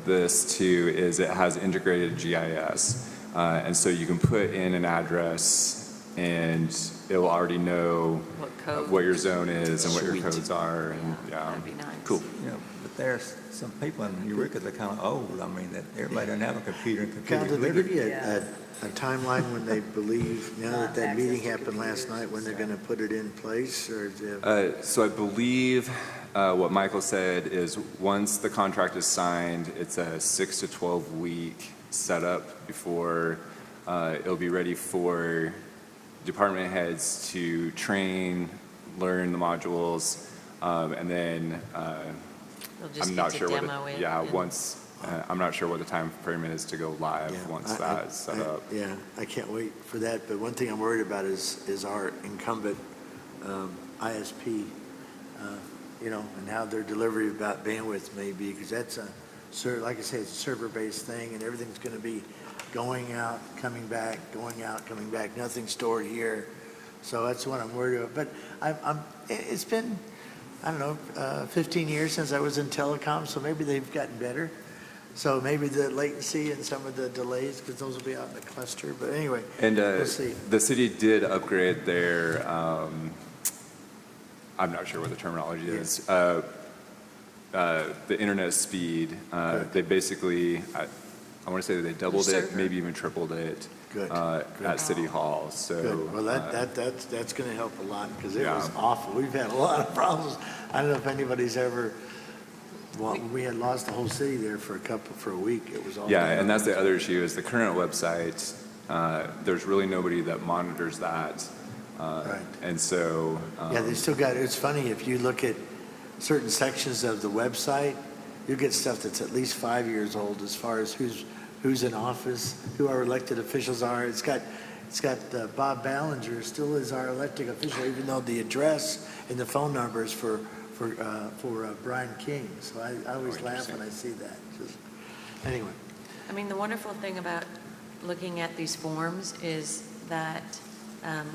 this too is it has integrated GIS. And so you can put in an address and it will already know What code? what your zone is and what your Sweet. codes are. And yeah. That'd be nice. Cool. You know, but there's some people in Eureka that are kind of old. I mean, that everybody doesn't have a computer and Cal, computer did they give you Yeah. a timeline when they believe, now that that Access meeting to happened last night, when they're going to put it in place, or is it? So I believe what Michael said is once the contract is signed, it's a 6 to 12 week setup before it'll be ready for department heads to train, learn the modules, and then They'll just I'm get not to sure what demo it. yeah, and- once I'm not sure what the time frame is to go live Yeah, once I- that's set up. Yeah, I can't wait for that, but one thing I'm worried about is our incumbent ISP, you know, and how their delivery about bandwidth may be, because that's like I say, it's a server-based thing, and everything's going to be going out, coming back, going out, coming back, nothing stored here. So that's what I'm worried about. But it's been, I don't know, 15 years since I was in telecom, so maybe they've gotten better. So maybe the latency and some of the delays, because those will be out in the cluster. But anyway, And we'll see. the city did upgrade their, I'm not sure what the terminology is, the internet speed. They basically, I want to say they doubled Your it, server. maybe even tripled it Good, good. at City Hall. So Good. Well, that's going to help a lot because it Yeah. was awful. We've had a lot of problems. I don't know if anybody's ever, well, we had lost the whole city there for a week. It was all. yeah, and that's the other issue is the current website. There's really nobody that monitors that, Right. and so Yeah, they still got, it's funny, if you look at certain sections of the website, you get stuff that's at least 5 years old as far as who's in office, who our elected officials are. It's got Bob Ballinger still is our elected official, even though the address and the phone number is for Brian King. So I always laugh when I see that. Just, anyway. I mean, the wonderful thing about looking at these forms is that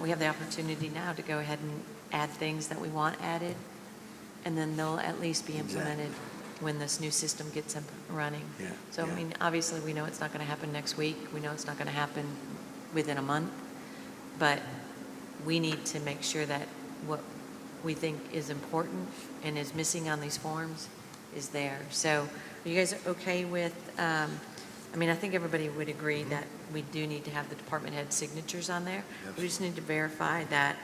we have the opportunity now to go ahead and add things that we want added, and then they'll at least be implemented when this new system gets up and running. Yeah, So, I yeah. mean, obviously, we know it's not going to happen next week. We know it's not going to happen within a month, but we need to make sure that what we think is important and is missing on these forms is there. So are you guys okay with, I mean, I think everybody would agree that we do need to have the department head signatures on there. We just need to verify that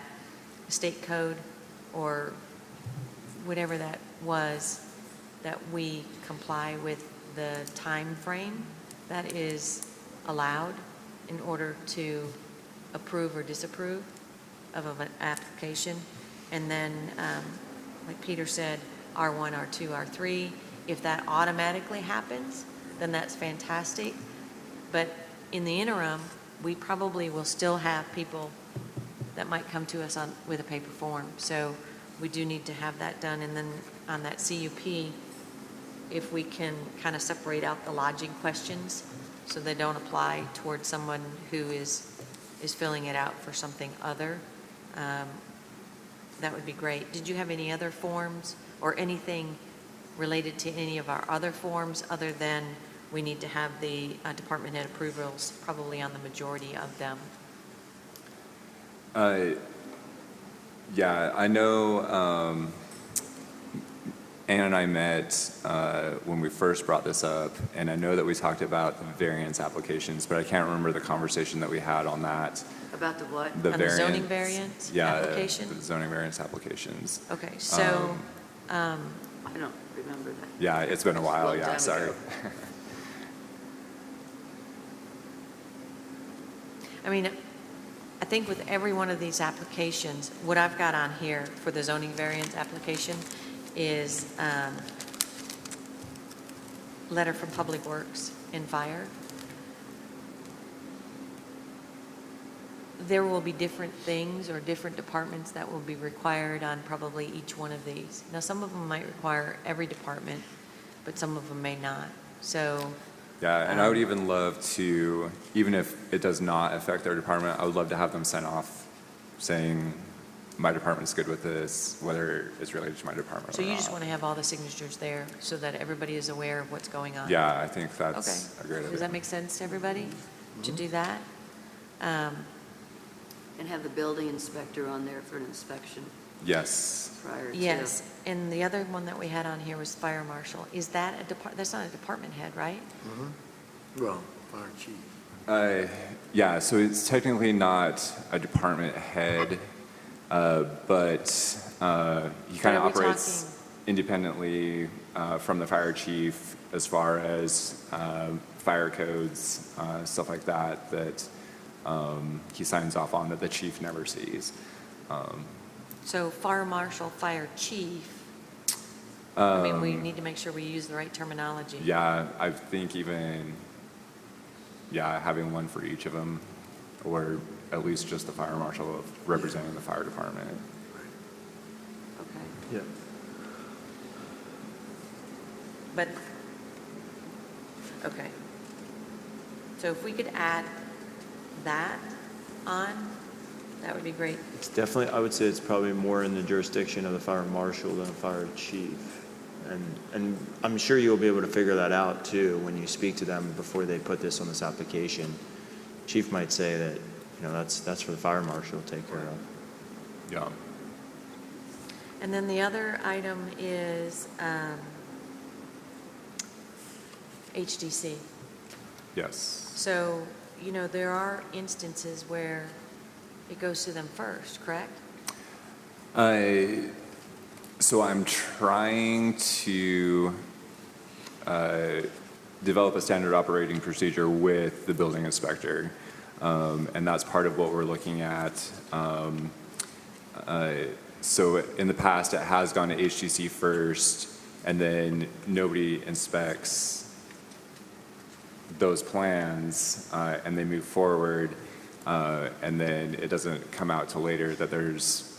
state code or whatever that was, that we comply with the time frame that is allowed in order to approve or disapprove of an application. And then, like Peter said, R1, R2, R3, if that automatically happens, then that's fantastic. But in the interim, we probably will still have people that might come to us with a paper form. So we do need to have that done. And then on that CUP, if we can kind of separate out the lodging questions so they don't apply towards someone who is filling it out for something other, that would be great. Did you have any other forms or anything related to any of our other forms other than we need to have the department head approvals probably on the majority of them? yeah, I know Ann and I met when we first brought this up, and I know that we talked about the variance applications, but I can't remember the conversation that we had on that. About the what? The On the zoning variance application? the zoning variance applications. Okay, so, I don't remember that. Yeah, it's been a while, Long yeah, time sorry. ago. I mean, I think with every one of these applications, what I've got on here for the zoning variance application is letter from Public Works and Fire. There will be different things or different departments that will be required on probably each one of these. Now, some of them might require every department, but some of them may not. So, Yeah, and I would even love to, even if it does not affect their department, I would love to have them sign off saying, my department's good with this, whether it's related to my department so or you not. just want to have all the signatures there so that everybody is aware of what's going on? Yeah, I think Okay. that's a great idea. Does that make sense to everybody to do that? And have the building inspector on there for an inspection Yes. prior to. Yes, and the other one that we had on here was fire marshal. Is that that's not a department head, right? Well, fire chief. Yeah, so it's technically not a department head, but he But kind of are we operates talking- independently from the fire chief as far as fire codes, stuff like that, that he signs off on that the chief never sees. So fire marshal, fire chief. I mean, we need to make sure we use the right terminology. Yeah, I think even, having one for each of them, or at least just the fire marshal representing the fire department. Okay. Yeah. But, okay. So if we could add that on, that would be great. It's definitely, I would say it's probably more in the jurisdiction of the fire marshal than the fire chief. And I'm sure you'll be able to figure that out too when you speak to them before they put this on this application. Chief might say that, that's for the fire marshal to take care of. Yeah. And then the other item is HDC. Yes. So, you know, there are instances where it goes to them first, correct? So I'm trying to develop a standard operating procedure with the building inspector. And that's part of what we're looking at. So in the past, it has gone to HTC first, and then nobody inspects those plans, and they move forward, and then it doesn't come out till later that there's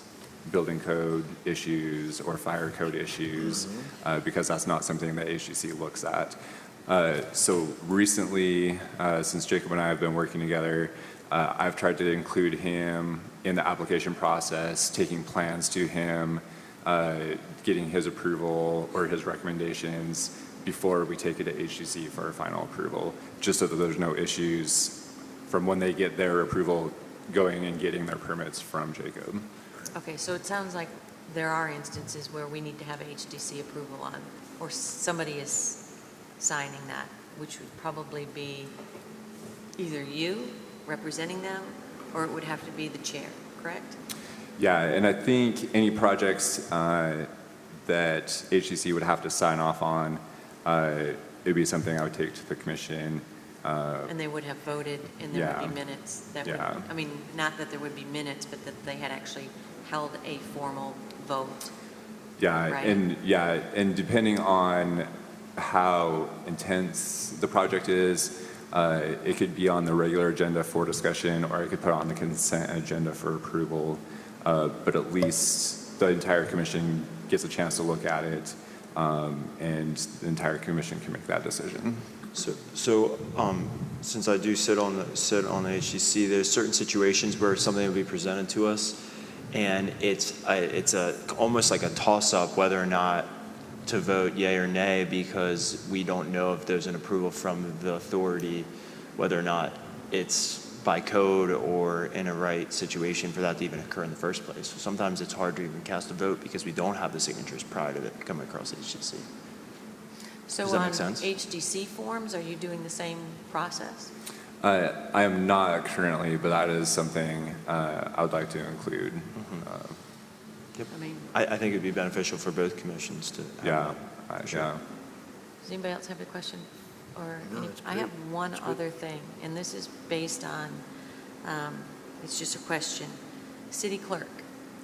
building code issues or fire code issues, because that's not something that HGC looks at. So recently, since Jacob and I have been working together, I've tried to include him in the application process, taking plans to him, getting his approval or his recommendations before we take it to HGC for final approval, just so that there's no issues from when they get their approval going and getting their permits from Jacob. Okay, so it sounds like there are instances where we need to have HDC approval on, or somebody is signing that, which would probably be either you representing them, or it would have to be the chair, correct? Yeah, and I think any projects that HGC would have to sign off on, it'd be something I would take to the commission. And they would have voted, and there would Yeah. be minutes that would, Yeah. I mean, not that there would be minutes, but that they had actually held a formal vote. Yeah, Right. and depending on how intense the project is, it could be on the regular agenda for discussion, or I could put it on the consent agenda for approval. But at least the entire commission gets a chance to look at it, and the entire commission can make that decision. So, since I do sit on the HGC, there's certain situations where something will be presented to us, and it's almost like a toss-up whether or not to vote yay or nay, because we don't know if there's an approval from the authority, whether or not it's by code or in a right situation for that to even occur in the first place. So sometimes it's hard to even cast a vote because we don't have the signatures prior to it coming across HGC. So Does that on make sense? HDC forms, are you doing the same process? I am not currently, but that is something I would like to include. I mean, I think it'd be beneficial for both commissions to have Yeah, that. Sure. yeah. does anybody else have a question? Or No, any- it's I good. have one other thing, and this is based on, it's just a question. City clerk.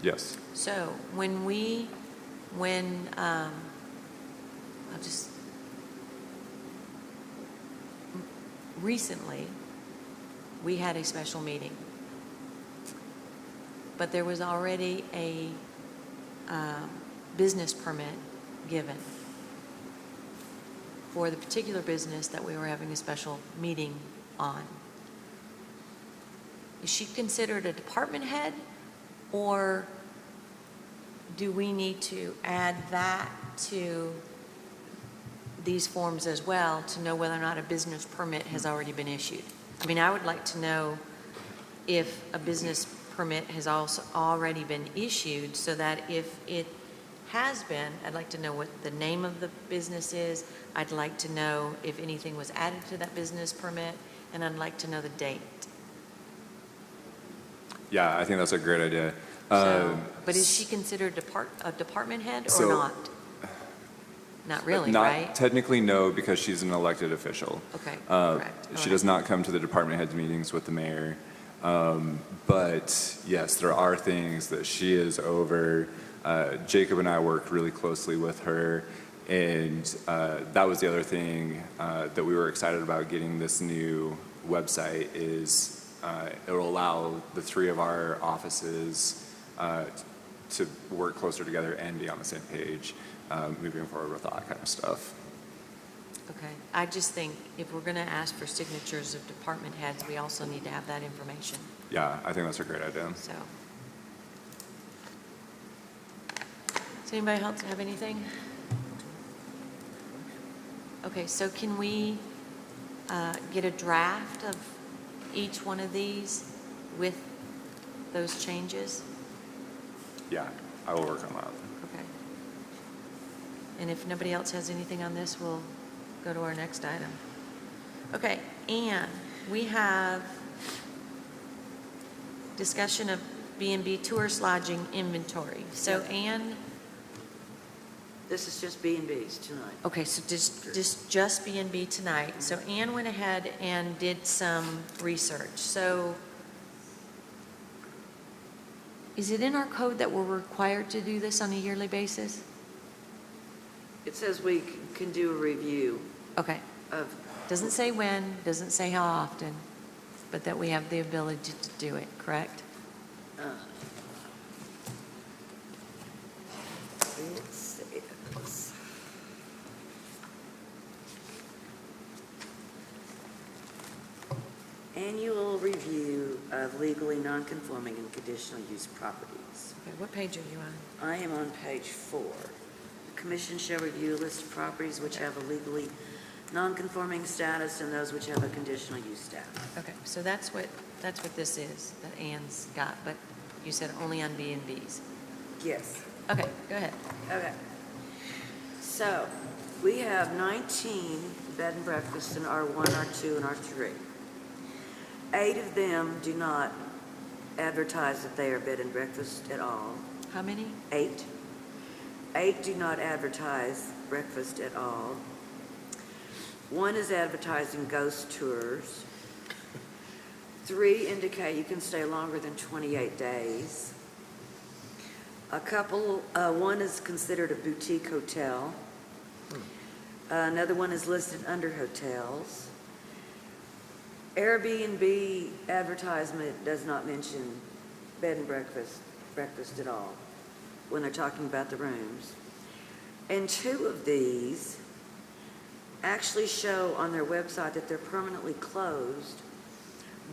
Yes. So recently, we had a special meeting, but there was already a business permit given for the particular business that we were having a special meeting on. Is she considered a department head, or do we need to add that to these forms as well to know whether or not a business permit has already been issued? I mean, I would like to know if a business permit has also already been issued, so that if it has been, I'd like to know what the name of the business is. I'd like to know if anything was added to that business permit, and I'd like to know the date. Yeah, I think that's a great idea. So, but is she considered a department head or So- not? Not really, Not right? technically, no, because she's an elected official. Okay, Uh, correct. All She right. does not come to the department heads meetings with the mayor. But yes, there are things that she is over. Jacob and I work really closely with her, and that was the other thing that we were excited about getting this new website is it will allow the three of our offices to work closer together and be on the same page moving forward with that kind of stuff. Okay, I just think if we're going to ask for signatures of department heads, we also need to have that information, Yeah, I think that's a great idea. so. Does anybody else have anything? Okay, so can we get a draft of each one of these with those changes? Yeah, I will work on that. Okay. And if nobody else has anything on this, we'll go to our next item. Okay, Ann, we have discussion of B&B tourist lodging inventory. So Ann, This is just B and Bs tonight. okay, so just B&B tonight. So Ann went ahead and did some research. So is it in our code that we're required to do this on a yearly basis? It says we can do a review Okay, of, doesn't say when, doesn't say how often, but that we have the ability to do it, correct? uh, it says, annual review of legally non-conforming and conditional use properties. Okay, what page are you on? I am on page 4. The commission shall review a list of properties which have a legally non-conforming status and those which have a conditional use status. Okay, so that's what this is, that Ann's got, but you said only on B and Bs. Yes. Okay, go ahead. Okay. So, we have 19 bed and breakfasts in R1, R2, and R3. 8 of them do not advertise that they are bed and breakfast at all. How many? 8. 8 do not advertise breakfast at all. 1 is advertising ghost tours. 3 indicate you can stay longer than 28 days. One is considered a boutique hotel. Another one is listed under hotels. Airbnb advertisement does not mention bed and breakfast at all when they're talking about the rooms. And 2 of these actually show on their website that they're permanently closed,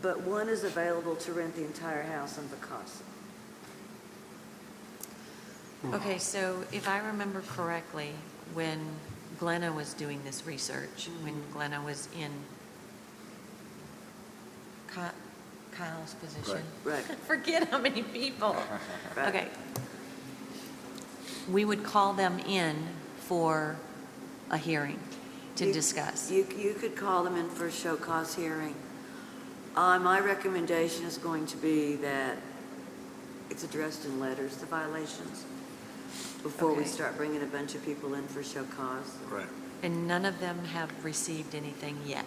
but 1 is available to rent the entire house on Vacasa. Okay, so if I remember correctly, when Glenna was doing this research, when Glenna was in Kyle's position. Right. Forget how many people. Right. Okay. We would call them in for a hearing to You- discuss. You could call them in for a show cause hearing. My recommendation is going to be that it's addressed in letters, the violations, before we Okay. start bringing a bunch of people in for show cause. Right. And none of them have received anything yet.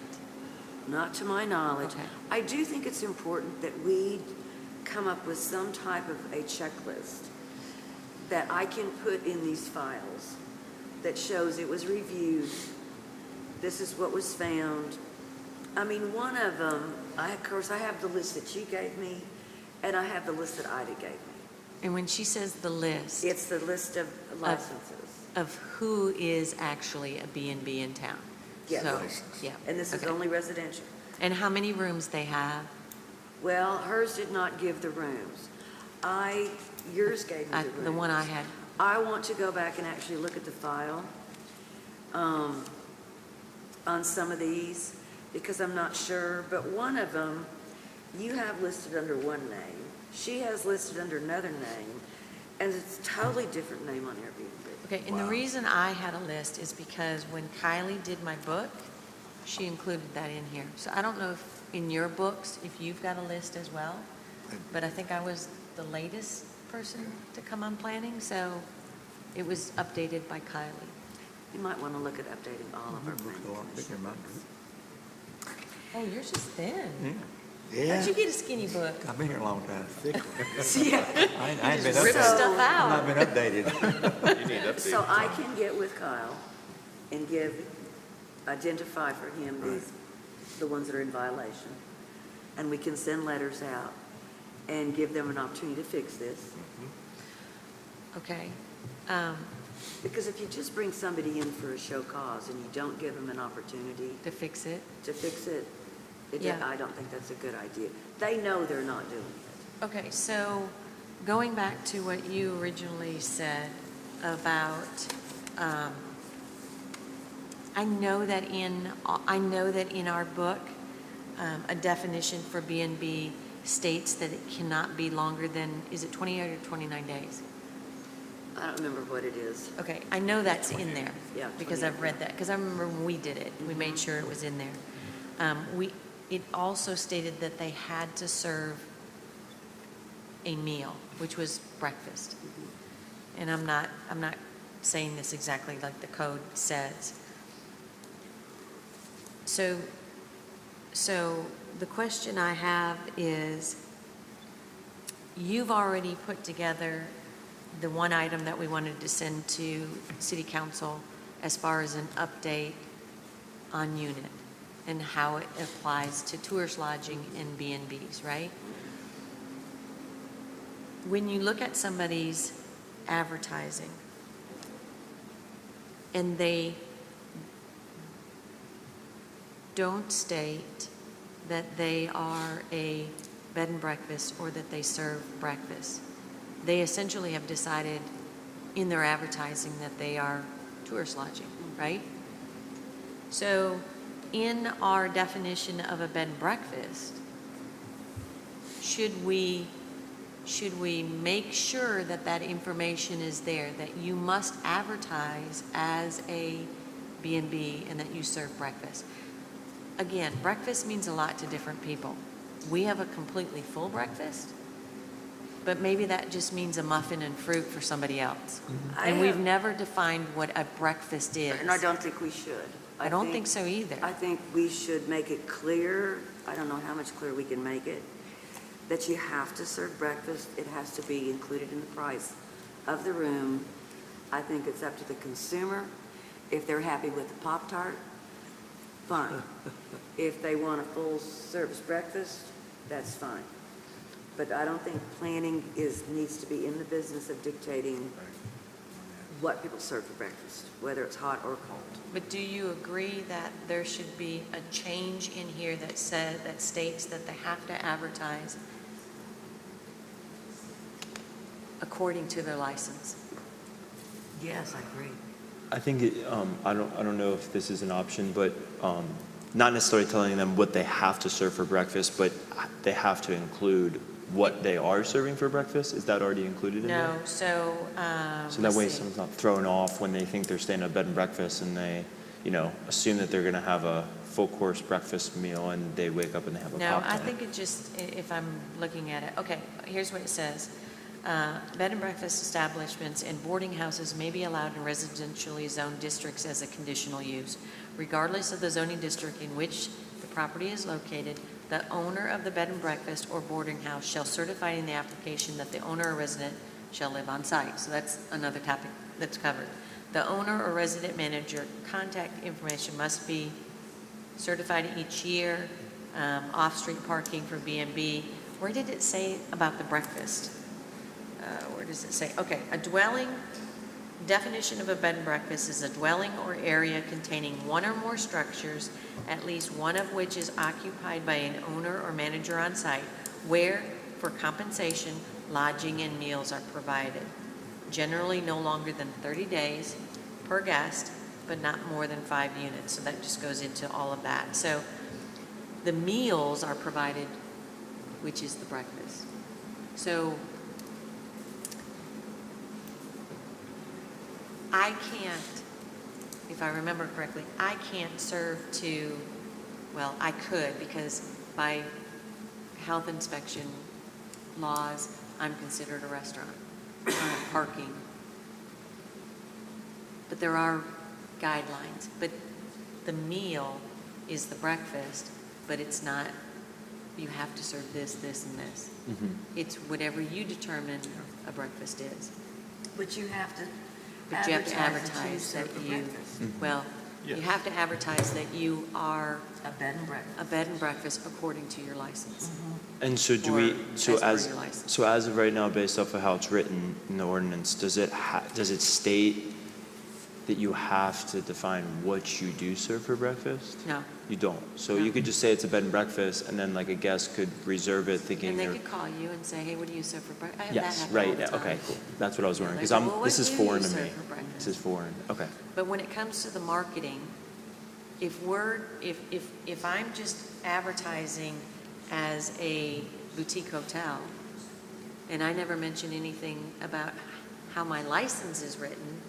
Not to my knowledge. Okay. I do think it's important that we come up with some type of a checklist that I can put in these files that shows it was reviewed, this is what was found. I mean, one of them, of course, I have the list that you gave me, and I have the list that Ida gave me. And when she says the list It's the list of licenses. of who is actually a B&B in town. Yes. So, yeah. And this is okay. only residential. And how many rooms they have? Well, hers did not give the rooms. Yours gave me the rooms. The one I had. I want to go back and actually look at the file on some of these because I'm not sure. But one of them, you have listed under one name. She has listed under another name. And it's a totally different name on Airbnb. Okay, and the reason I had a list is because when Kylie did my book, she included that in here. So I don't know if in your books, if you've got a list as well, but I think I was the latest person to come on planning, so it was updated by Kylie. You might want to look at updating all of our planning Picking commission them up. Oh, yours is thin. Yeah, Yeah. How'd you get a skinny book? I've been here a long time. Thick one. Yeah. I ain't been Just rip updated. stuff I've out. not been updated. You need updates. So I can get with Kyle and identify for him the ones that are in violation. And we can send letters out and give them an opportunity to fix this. Okay. Because if you just bring somebody in for a show cause and you don't give them an opportunity To fix it. to fix it, Yeah. I don't think that's a good idea. They know they're not doing it. Okay, so going back to what you originally said about, I know that in our book, a definition for B&B states that it cannot be longer than, is it 28 or 29 days? I don't remember what it is. Okay, I know that's in there. Yeah, Because 28, I've read that, because I remember when we did it, we made sure it was in there. It also stated that they had to serve a meal, which was breakfast. And I'm not saying this exactly like the code says. So the question I have is, you've already put together the one item that we wanted to send to City Council as far as an update on unit and how it applies to tourist lodging and B&Bs, right? When you look at somebody's advertising and they don't state that they are a bed and breakfast or that they serve breakfast, they essentially have decided in their advertising that they are tourist lodging, right? So in our definition of a bed and breakfast, should we make sure that that information is there, that you must advertise as a B&B and that you serve breakfast? Again, breakfast means a lot to different people. We have a completely full breakfast, but maybe that just means a muffin and fruit for somebody else. And we've never defined what a breakfast is. And I don't think we should. I don't think so either. I think we should make it clear, I don't know how much clearer we can make it, that you have to serve breakfast. It has to be included in the price of the room. I think it's up to the consumer. If they're happy with the Pop-Tart, fine. If they want a full-service breakfast, that's fine. But I don't think planning needs to be in the business of dictating what people serve for breakfast, whether it's hot or cold. But do you agree that there should be a change in here that states that they have to advertise according to their license? Yes, I agree. I think I don't know if this is an option, but not necessarily telling them what they have to serve for breakfast, but they have to include what they are serving for breakfast. Is that already included in there? No, so, So that way someone's not thrown off when they think they're staying at a bed and breakfast and they, assume that they're going to have a full course breakfast meal and they wake up and they have a No, Pop-Tart. I think it just, if I'm looking at it, okay, here's what it says. Bed and breakfast establishments and boarding houses may be allowed in residentially zoned districts as a conditional use. Regardless of the zoning district in which the property is located, the owner of the bed and breakfast or boarding house shall certify in the application that the owner or resident shall live on site. So that's another topic that's covered. The owner or resident manager contact information must be certified each year. Off-street parking for B&B. Where did it say about the breakfast? Where does it say? Okay, a dwelling, definition of a bed and breakfast is a dwelling or area containing one or more structures, at least one of which is occupied by an owner or manager on site, where, for compensation, lodging and meals are provided. Generally no longer than 30 days per guest, but not more than 5 units. So that just goes into all of that. So the meals are provided, which is the breakfast. So I can't, if I remember correctly, I can't serve to, well, I could because by health inspection laws, I'm considered a restaurant, parking. But there are guidelines. But the meal is the breakfast, but it's not, you have to serve this, this, and this. Mhm. It's whatever you determine a breakfast is. But you have to But you have to advertise advertise that that you you, serve breakfast. well, you Yes. have to advertise that you are A bed and breakfast. a bed and breakfast according to your license. And so do Or we, so as per your license. so as of right now, based off of how it's written in the ordinance, does it state that you have to define what you do serve for breakfast? No, You don't. So No. you could just say it's a bed and breakfast and then like a guest could reserve it thinking and they they're. could call you and say, hey, what do you serve for breakfast? I have that Yes, happen right, all the yeah, time. okay, cool. That's what I was wondering, They because go, "Well, this what is do foreign you to serve me. for breakfast?" This is foreign, okay. But when it comes to the marketing, if I'm just advertising as a boutique hotel, and I never mention anything about how my license is written,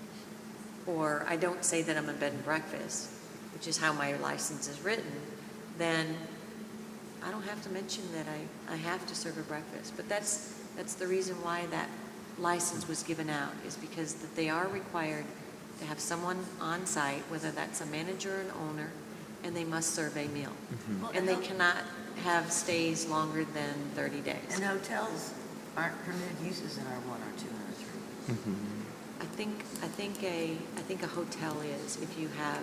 or I don't say that I'm a bed and breakfast, which is how my license is written, then I don't have to mention that I have to serve a breakfast. But that's the reason why that license was given out, is because that they are required to have someone on site, whether that's a manager or an owner, and they must serve a meal. Well, And they cannot have stays longer than 30 days. And hotels aren't permitted uses in R1, R2, and R3. I think a hotel is if you have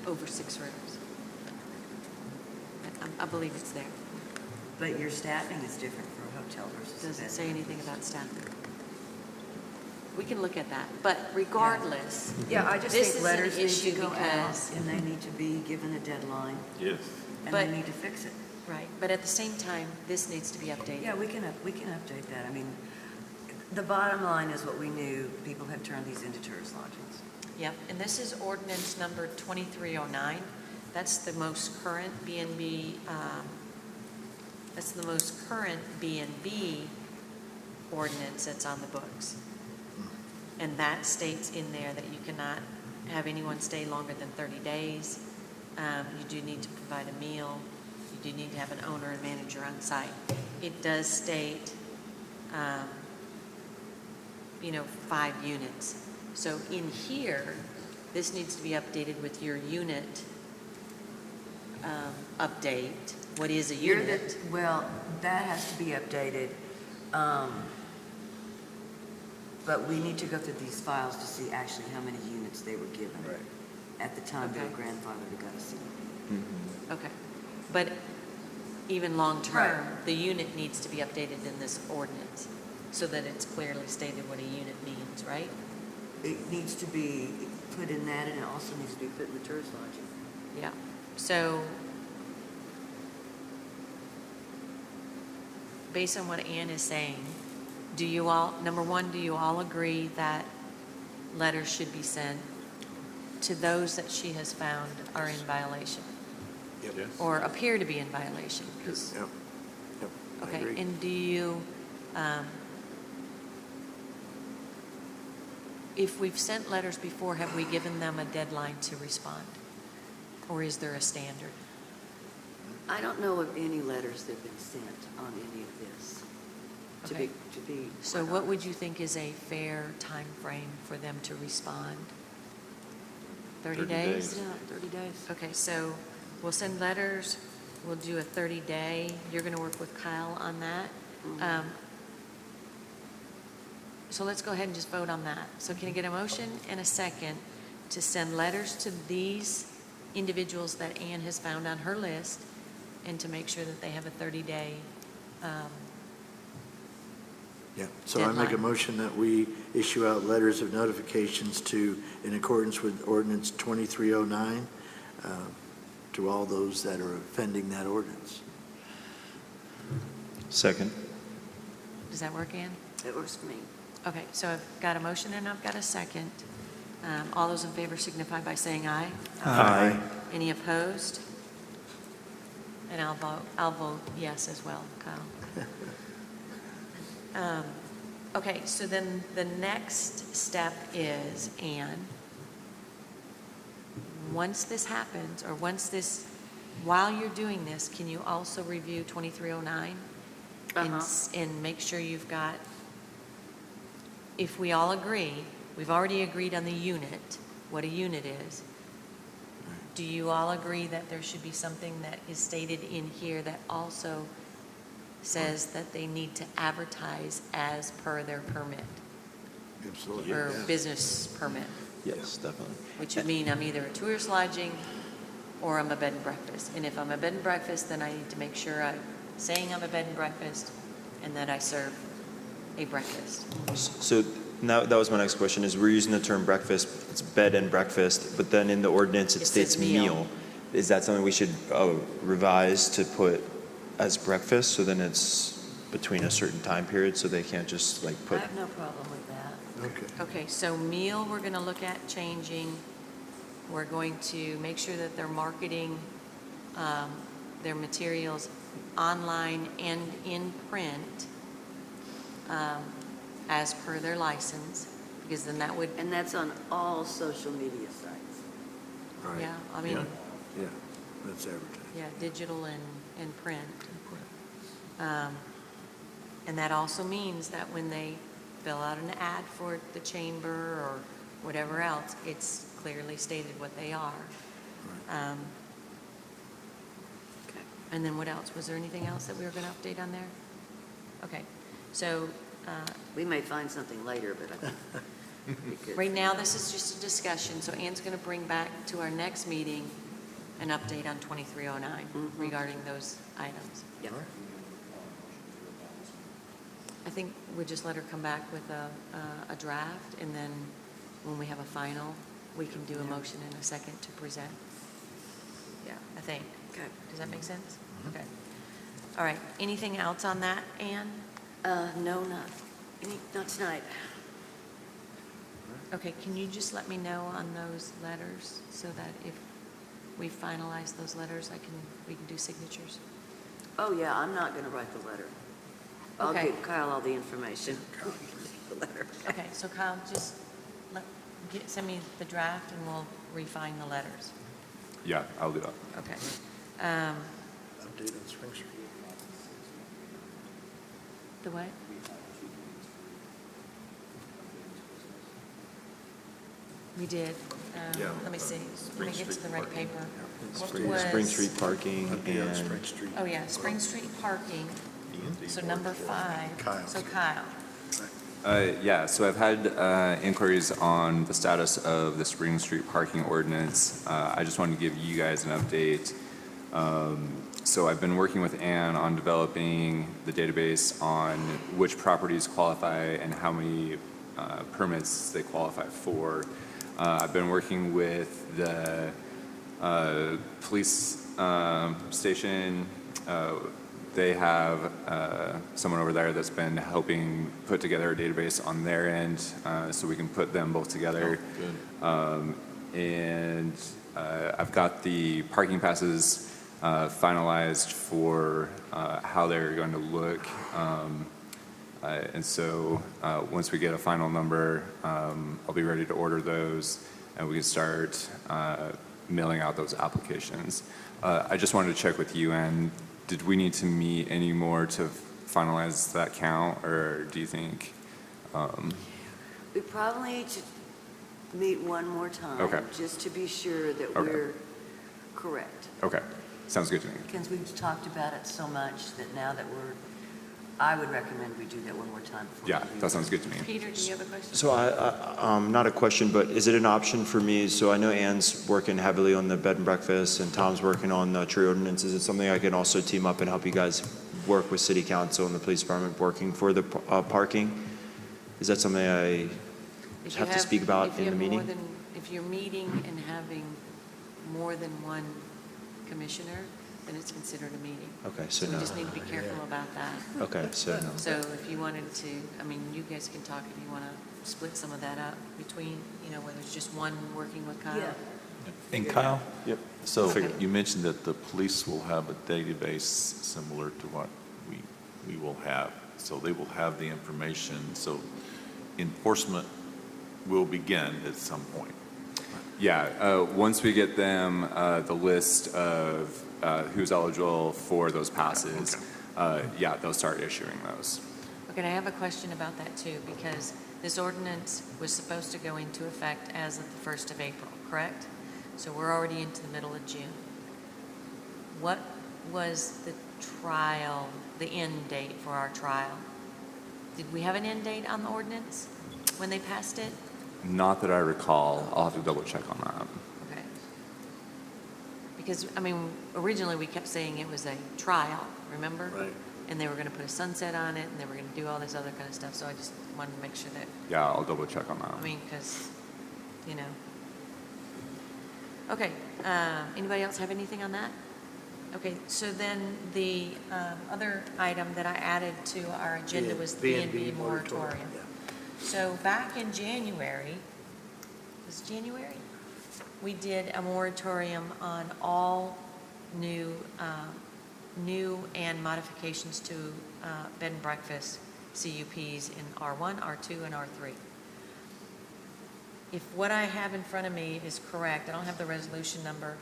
over 6 rooms. I believe it's there. But your staffing is different for a hotel versus a Doesn't bed say and anything breakfast. about staffing. We can look at that, but regardless, Yeah, I just This think is an letters need to issue go out, because- and they need to be given a deadline, Yes. and But- they need to fix it. right, but at the same time, this needs to be updated. Yeah, we can update that. I mean, the bottom line is what we knew, people have turned these into tourist lodgings. Yep, and this is ordinance number 2309. That's the most current B&B, that's the most current B&B ordinance that's on the books. And that states in there that you cannot have anyone stay longer than 30 days. You do need to provide a meal. You do need to have an owner and manager on site. It does state, 5 units. So in here, this needs to be updated with your unit update. What is a unit? Well, that has to be updated, but we need to go through these files to see actually how many units they were given at the time they were Okay. grandfathered to go see. Okay. But even long-term, Right. the unit needs to be updated in this ordinance so that it's clearly stated what a unit means, right? It needs to be put in that, and it also needs to be put in the tourist lodging. Yeah. So based on what Ann is saying, number one, do you all agree that letters should be sent to those that she has found are in violation Yes. or appear to be in violation? 'Cause- Yep, yep, I Okay, agree. and do you, if we've sent letters before, have we given them a deadline to respond? Or is there a standard? I don't know of any letters that have been sent on any of this. Okay. To be. So quite what would honest. you think is a fair time frame for them to respond? 30 30 days? days. Yeah, 30 days. Okay, so we'll send letters, we'll do a 30-day. You're going to work with Kyle on that. So let's go ahead and just vote on that. So can I get a motion and a second to send letters to these individuals that Ann has found on her list and to make sure that they have a 30-day, Yeah, so I make a Deadline. motion that we issue out letters of notifications in accordance with ordinance 2309, to all those that are offending that ordinance. Second. does that work, Ann? It works for me. Okay, so I've got a motion and I've got a second. All those in favor signify by saying aye. Aye. Any opposed? And I'll vote yes as well, Kyle. Okay, so then the next step is, Ann, once this happens, or while you're doing this, can you also review 2309? And make sure you've got, if we all agree, we've already agreed on the unit, what a unit is. Do you all agree that there should be something that is stated in here that also says that they need to advertise as per their permit Absolutely. or yeah. business permit? Yes, definitely. Which would mean I'm either a tourist lodging or I'm a bed and breakfast. And if I'm a bed and breakfast, then I need to make sure I'm saying I'm a bed and breakfast and that I serve a breakfast. So now, that was my next question, is we're using the term breakfast, it's bed and breakfast, but then in the ordinance it It states says meal. meal. Is that something we should revise to put as breakfast, so then it's between a certain time period, so they can't just like I put, have no problem with that. Okay. Okay, so meal, we're going to look at changing. We're going to make sure that they're marketing their materials online and in print as per their license. because then that would, And that's on all social media sites. Right. yeah, I mean, Yeah, that's advertising. yeah, digital and print. And that also means that when they fill out an ad for the chamber or whatever else, it's clearly stated what they are. Okay. And then what else? Was there anything else that we were going to update on there? Okay, so We may find something later, but I think because right now, this is just a discussion, so Ann's going to bring back to our next meeting an update on 2309 regarding those items. Yeah. I think we just let her come back with a draft, and then when we have a final, we can do a motion in a second to present. Yeah, I think. Okay. Does that make sense? Okay. All right, anything else on that, Ann? No, not tonight. Okay, can you just let me know on those letters, so that if we finalize those letters, we can do signatures? Oh, yeah, I'm not going to write the letter. I'll Okay. give Kyle all the information. The letter. Okay, so Kyle, just send me the draft, and we'll refine the letters. Yeah, I'll do that. Okay. Update on Spring Street. The what? We did. Yeah. Let me see. Let me get to the right paper. What Spring was- Street parking Update on and Spring Street. Oh, yeah, Spring Street parking. So number 5. Kyle. So Kyle. Yeah, so I've had inquiries on the status of the Spring Street parking ordinance. I just wanted to give you guys an update. So I've been working with Ann on developing the database on which properties qualify and how many permits they qualify for. I've been working with the police station. They have someone over there that's been helping put together a database on their end, so we can put them both together. And I've got the parking passes finalized for how they're going to look. And so once we get a final number, I'll be ready to order those, and we can start mailing out those applications. I just wanted to check with you, Ann. Did we need to meet any more to finalize that count, or do you think? We probably need to meet one more time. Okay. Just to be sure that Okay. we're correct. Okay, sounds good to me. Because we've talked about it so much that now that I would recommend we do that one more time. before Yeah, we do that sounds good to me. Peter, do you have a question? So not a question, but is it an option for me? So I know Ann's working heavily on the bed and breakfast and Tom's working on the tree ordinance. Is it something I can also team up and help you guys work with city council and the police department working for the parking? Is that something I If you have to speak about if you in the have more meeting? than- If you're meeting and having more than one commissioner, then it's considered a meeting. Okay, So so we no. just need to be careful about that. Okay, so no. So if you wanted to, I mean, you guys can talk if you want to split some of that up between, whether it's just one working with Kyle. Yeah. And Kyle? Yep. So Okay. you mentioned that the police will have a database similar to what we will have. So they will have the information, so enforcement will begin at some point. Yeah, once we get them the list of who's eligible for those passes, yeah, they'll start issuing those. Okay, and I have a question about that too, because this ordinance was supposed to go into effect as of the 1st of April, correct? So we're already into the middle of June. What was the trial, the end date for our trial? Did we have an end date on the ordinance when they passed it? Not that I recall. I'll have to double check on that. Okay. Because, I mean, originally we kept saying it was a trial, remember? Right. And they were going to put a sunset on it, and they were going to do all this other kind of stuff, so I just wanted to make sure that, Yeah, I'll double check on that. I mean, because, Okay, anybody else have anything on that? Okay, so then the other item that I added to our agenda was the B&B moratorium. Yeah. So back in January, was it January? We did a moratorium on all new and modifications to bed and breakfast CUPs in R1, R2, and R3. if what I have in front of me is correct, I don't have the resolution number,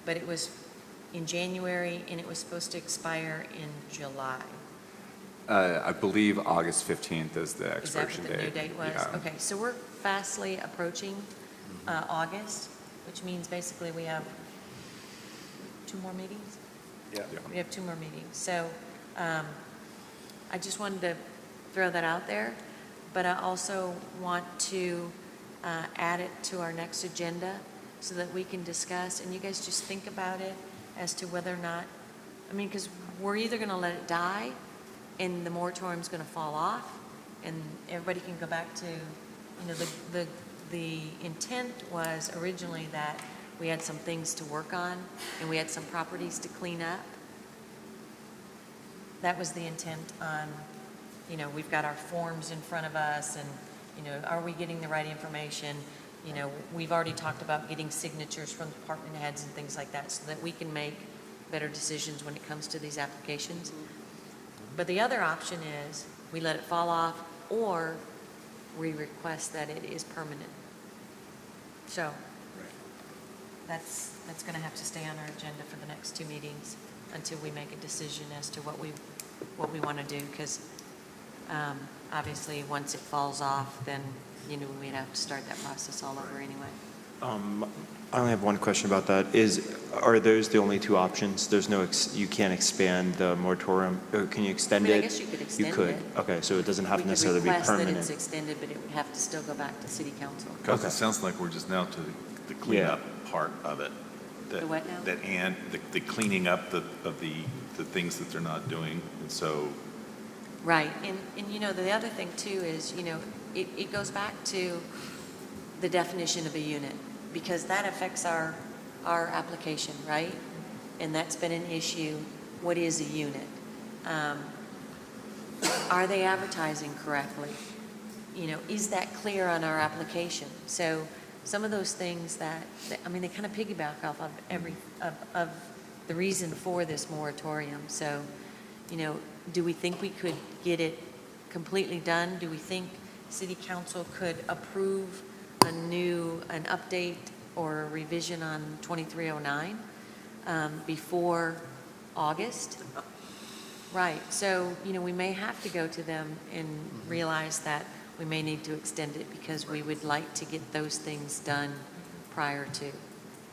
but it was in January and it was supposed to expire in July. I believe August 15th is the Is that expiration what the date. new date was? Yeah. Okay, so we're fastly approaching August, which means basically we have 2 more meetings? Yeah. We have 2 more meetings. So I just wanted to throw that out there, but I also want to add it to our next agenda so that we can discuss, and you guys just think about it as to whether or not, I mean, because we're either going to let it die and the moratorium's going to fall off and everybody can go back to, you know, the intent was originally that we had some things to work on and we had some properties to clean up. That was the intent on, you know, we've got our forms in front of us and, you know, are we getting the right information? You know, we've already talked about getting signatures from department heads and things like that so that we can make better decisions when it comes to these applications. But the other option is we let it fall off or we request that it is permanent. So that's going to have to stay on our agenda for the next 2 meetings until we make a decision as to what we want to do. Because obviously, once it falls off, then, you know, we'd have to start that process all over anyway. I only have one question about that. Are those the only 2 options? There's no, you can't expand the moratorium, or can you extend I mean, it? I guess you could extend You could. it. Okay, so it doesn't have to We could necessarily be request that it's permanent. extended, but it would have to still go back to city council. Because Okay. it sounds like we're just now to the cleanup part of it. The what now? The cleaning up of the things that they're not doing, and so, Right, and you know, the other thing too is, you know, it goes back to the definition of a unit, because that affects our application, right? And that's been an issue. What is a unit? Are they advertising correctly? You know, is that clear on our application? So some of those things that I mean, they kind of piggyback off of of the reason for this moratorium. So, you know, do we think we could get it completely done? Do we think city council could approve an update or a revision on 2309 before August? Right, so, you know, we may have to go to them and realize that we may need to extend it because we would like to get those things done prior to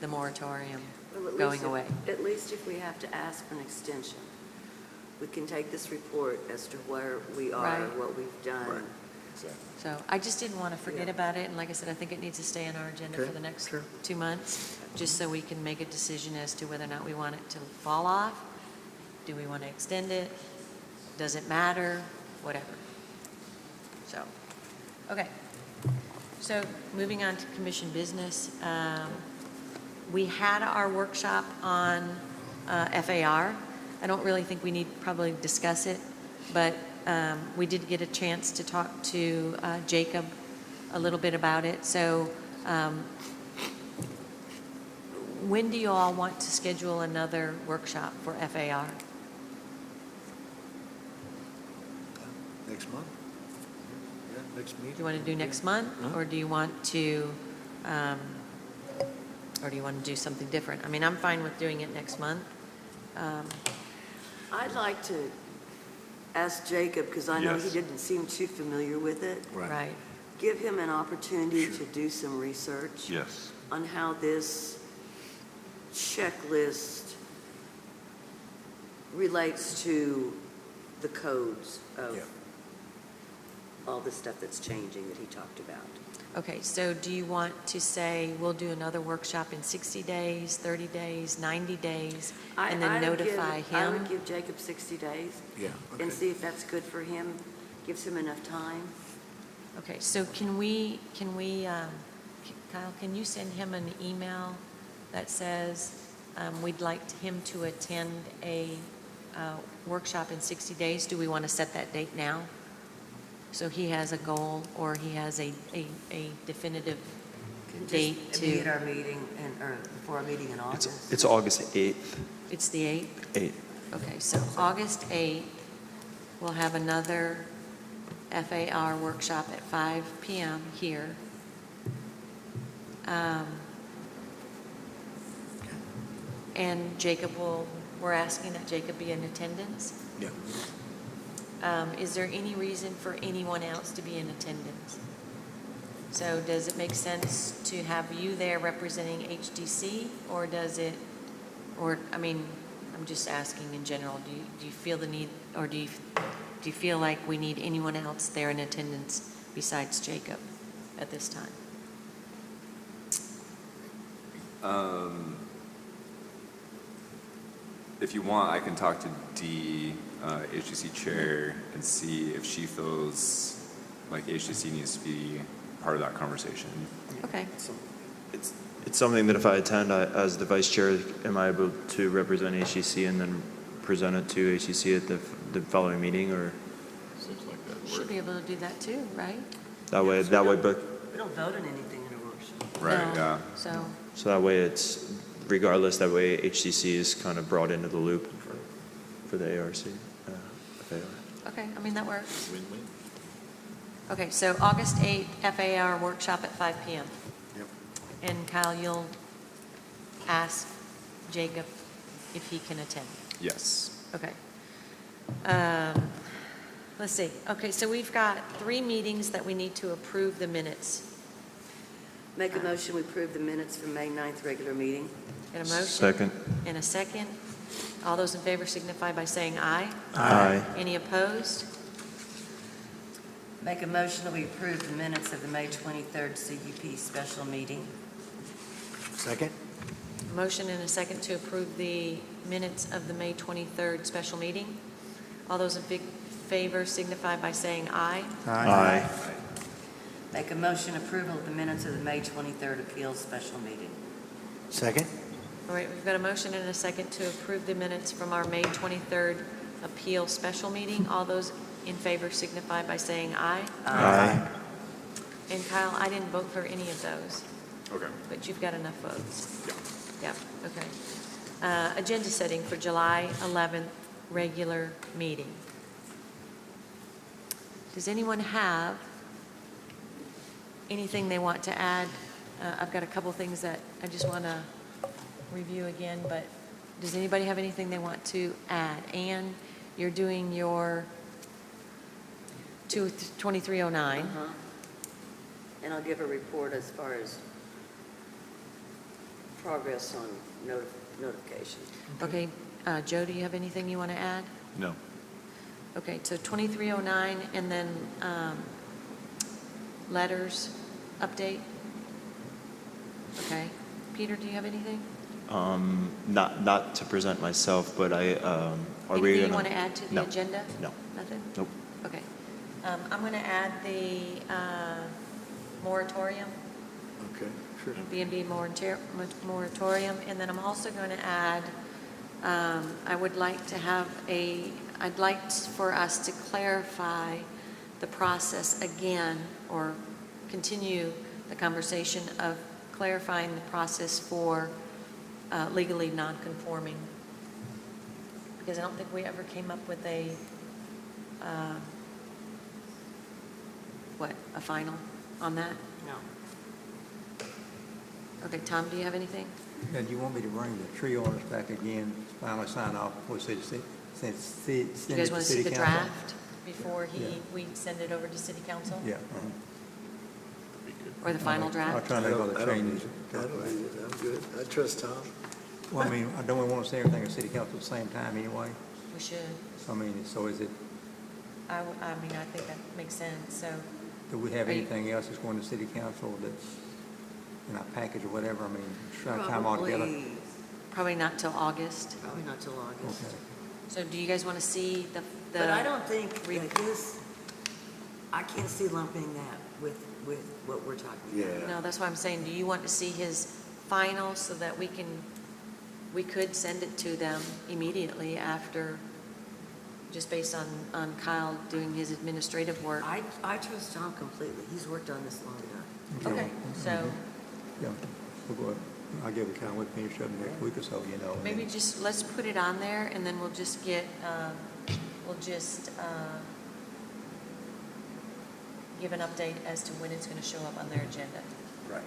the moratorium Well, at going least away. At least if we have to ask for an extension, we can take this report as to where we are, Right. what we've done. So I just didn't want to forget Yeah. about it, and like I said, I think it needs to stay on our agenda for Okay, the next sure. 2 months, just so we can make a decision as to whether or not we want it to fall off. Do we want to extend it? Does it matter? Whatever. So, okay. So moving on to commission business, we had our workshop on FAR. I don't really think we need to probably discuss it, but we did get a chance to talk to Jacob a little bit about it. So when do you all want to schedule another workshop for FAR? Next month? Yeah, next Do meeting? you want to do next month, Huh? or do you want to do something different? I mean, I'm fine with doing it next month. I'd like to ask Jacob, because I know he Yes. didn't seem too familiar with it, Right. give him an opportunity to do some research yes. on how this checklist relates to the codes of Yeah. all the stuff that's changing that he talked about. Okay, so do you want to say we'll do another workshop in 60 days, 30 days, 90 days, and then I would notify give- I him? would give Jacob 60 days Yeah, and okay. see if that's good for him, gives him enough time. Okay, so can we, Kyle, can you send him an email that says we'd like him to attend a workshop in 60 days? Do we want to set that date now? So he has a goal, or he has a definitive date Just be at to, our meeting, or before our meeting in August. It's August 8th. it's the 8th? 8th. Okay, so August 8th, we'll have another FAR workshop at 5 PM here. And we're asking that Jacob be in attendance. Yeah. Is there any reason for anyone else to be in attendance? So does it make sense to have you there representing HDC, or does it, I mean, I'm just asking in general, do you feel the need, or do you feel like we need anyone else there in attendance besides Jacob at this time? If you want, I can talk to Dee, HGC chair, and see if she feels like HGC needs to be part of that conversation. Okay. It's something that if I attend, as the vice chair, am I able to represent HCC and then present it to HCC at the following meeting, or Seems like that Should be able to do that too, right? that way, but, We don't vote on anything in a workshop. Right, No. yeah. So, that way it's, regardless, that way HCC is kind of brought into the loop for the ARC. FAR. okay, I mean, that works. Win-win. Okay, so August 8th, FAR workshop at 5 PM. Yep. And Kyle, you'll ask Jacob if he can attend. Yes. Okay. Let's see. Okay, so we've got 3 meetings that we need to approve the minutes. Make a motion, we approve the minutes from May 9th regular meeting. Get a motion? Second. And a second. All those in favor signify by saying aye. Aye. Any opposed? Make a motion that we approve the minutes of the May 23rd CUP special meeting. Second? Motion and a second to approve the minutes of the May 23rd special meeting. All those in favor signify by saying aye. Aye. Make a motion approval of the minutes of the May 23rd appeals special meeting. Second? All right, we've got a motion and a second to approve the minutes from our May 23rd appeal special meeting. All those in favor signify by saying aye. Aye. And Kyle, I didn't vote for any of those, Okay. but you've got enough votes. Yeah. Yep, okay. Agenda setting for July 11th, regular meeting. Does anyone have anything they want to add? I've got a couple things that I just want to review again, but does anybody have anything they want to add? Ann, you're doing your 2309. And I'll give a report as far as progress on notification. Okay, Joe, do you have anything you want to add? No. Okay, so 2309, and then letters, update? Okay. Peter, do you have anything? Not to present myself, but are we Anything you gonna? want to add to the No. agenda? No. Nothing? Nope. Okay. I'm going to add the moratorium, Okay, sure. B&B moratorium, and then I'm also going to add, I'd like for us to clarify the process again, or continue the conversation of clarifying the process for legally non-conforming. Because I don't think we ever came up with a final on that? No. Okay, Tom, do you have anything? And do you want me to bring the tree orders back again, finally sign off before city, Do send you it guys to want to see city the council? draft before Yeah. we send it over to city council? Yeah. Or the final I'll draft? try to make all the changes. I'm good. I trust Tom. Well, I mean, don't we want to see everything at city council at the same time anyway? We should. So I mean, so is it, I mean, I think that makes sense, so, do we have Are you- anything else that's going to city council that's in our package or whatever? I mean, just trying to tie them all together. probably not till August. Probably not till August. Okay. So do you guys want to see the? But I don't think Re- that I can't see lumping that with what we're talking about. Yeah. No, that's why I'm saying, do you want to see his final so that we could send it to them immediately after, just based on Kyle doing his administrative work? I trust Tom completely. He's worked on this long enough. Okay, so Yeah, we'll go ahead. I'll give it kind of, we'll finish up next week or so, you know. and maybe then- just, let's put it on there, and then we'll just get, give an update as to when it's going to show up on their agenda. Okay.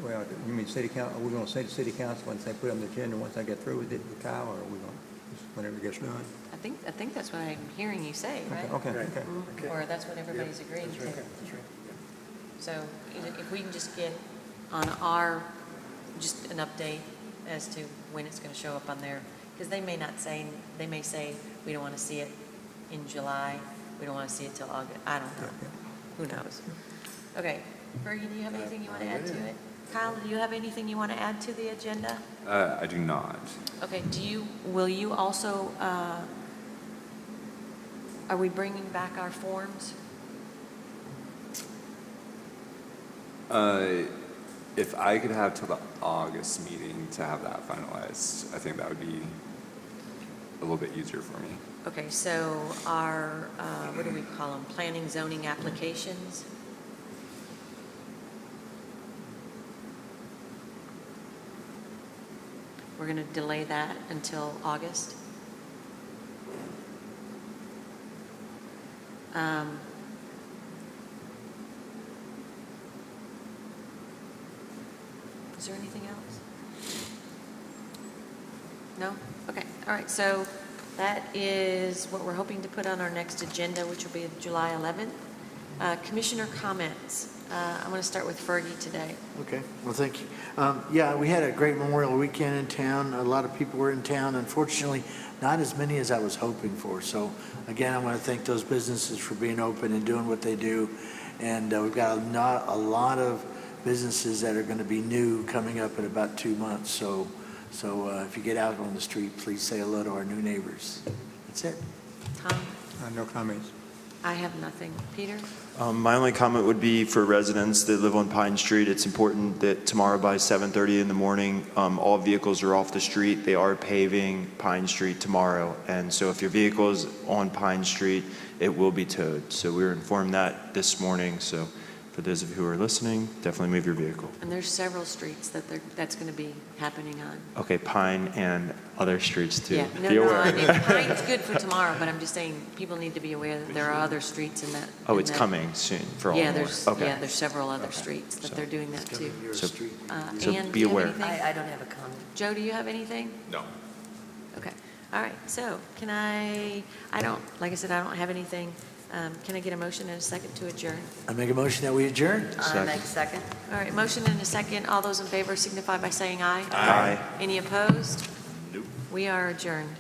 Well, you mean city council, are we going to say to city council once they put it on the agenda, once I get through with it with Kyle, or are we going to, just whenever it gets done? I think that's what I'm hearing you say, right? Okay, Right. okay. Or that's what everybody's agreeing to. So if we can just get on our, just an update as to when it's going to show up on there, because they may not say, they may say, we don't want to see it in July, we don't want to see it till August, I don't know. Who knows? Okay, Fergie, do you have anything you want to add to it? Kyle, do you have anything you want to add to the agenda? I do not. Okay, will you also, are we bringing back our forms? If I could have till the August meeting to have that finalized, I think that would be a little bit easier for me. Okay, so our, what do we call them, planning zoning applications? We're going to delay that until August. Is there anything else? No? Okay, all right, so that is what we're hoping to put on our next agenda, which will be July 11th. Commissioner comments. I'm going to start with Fergie today. Okay, well, thank you. Yeah, we had a great Memorial Weekend in town. A lot of people were in town. Unfortunately, not as many as I was hoping for. So again, I want to thank those businesses for being open and doing what they do. And we've got a lot of businesses that are going to be new coming up in about 2 months. So if you get out on the street, please say hello to our new neighbors. That's it. Tom? No comments. I have nothing. Peter? My only comment would be for residents that live on Pine Street, it's important that tomorrow by 7:30 in the morning, all vehicles are off the street. They are paving Pine Street tomorrow. And so if your vehicle is on Pine Street, it will be towed. So we were informed that this morning. So for those of you who are listening, definitely move your vehicle. And there's several streets that's going to be happening on. Okay, Pine and other streets too. Yeah, Be no, aware. I mean, Pine's good for tomorrow, but I'm just saying, people need to be aware that there are other streets in that. Oh, in it's that- coming soon for all Yeah, more. Okay. there's several other streets that So- they're doing that too. Your So- street. So Ann, do be you have aware. anything? I don't have a comment. Joe, do you have anything? No. Okay, all right, so can like I said, I don't have anything. Can I get a motion and a second to adjourn? I make a motion that we adjourn. I make a second. All right, motion and a second. All those in favor signify by saying aye. Aye. Any opposed? Nope. We are adjourned.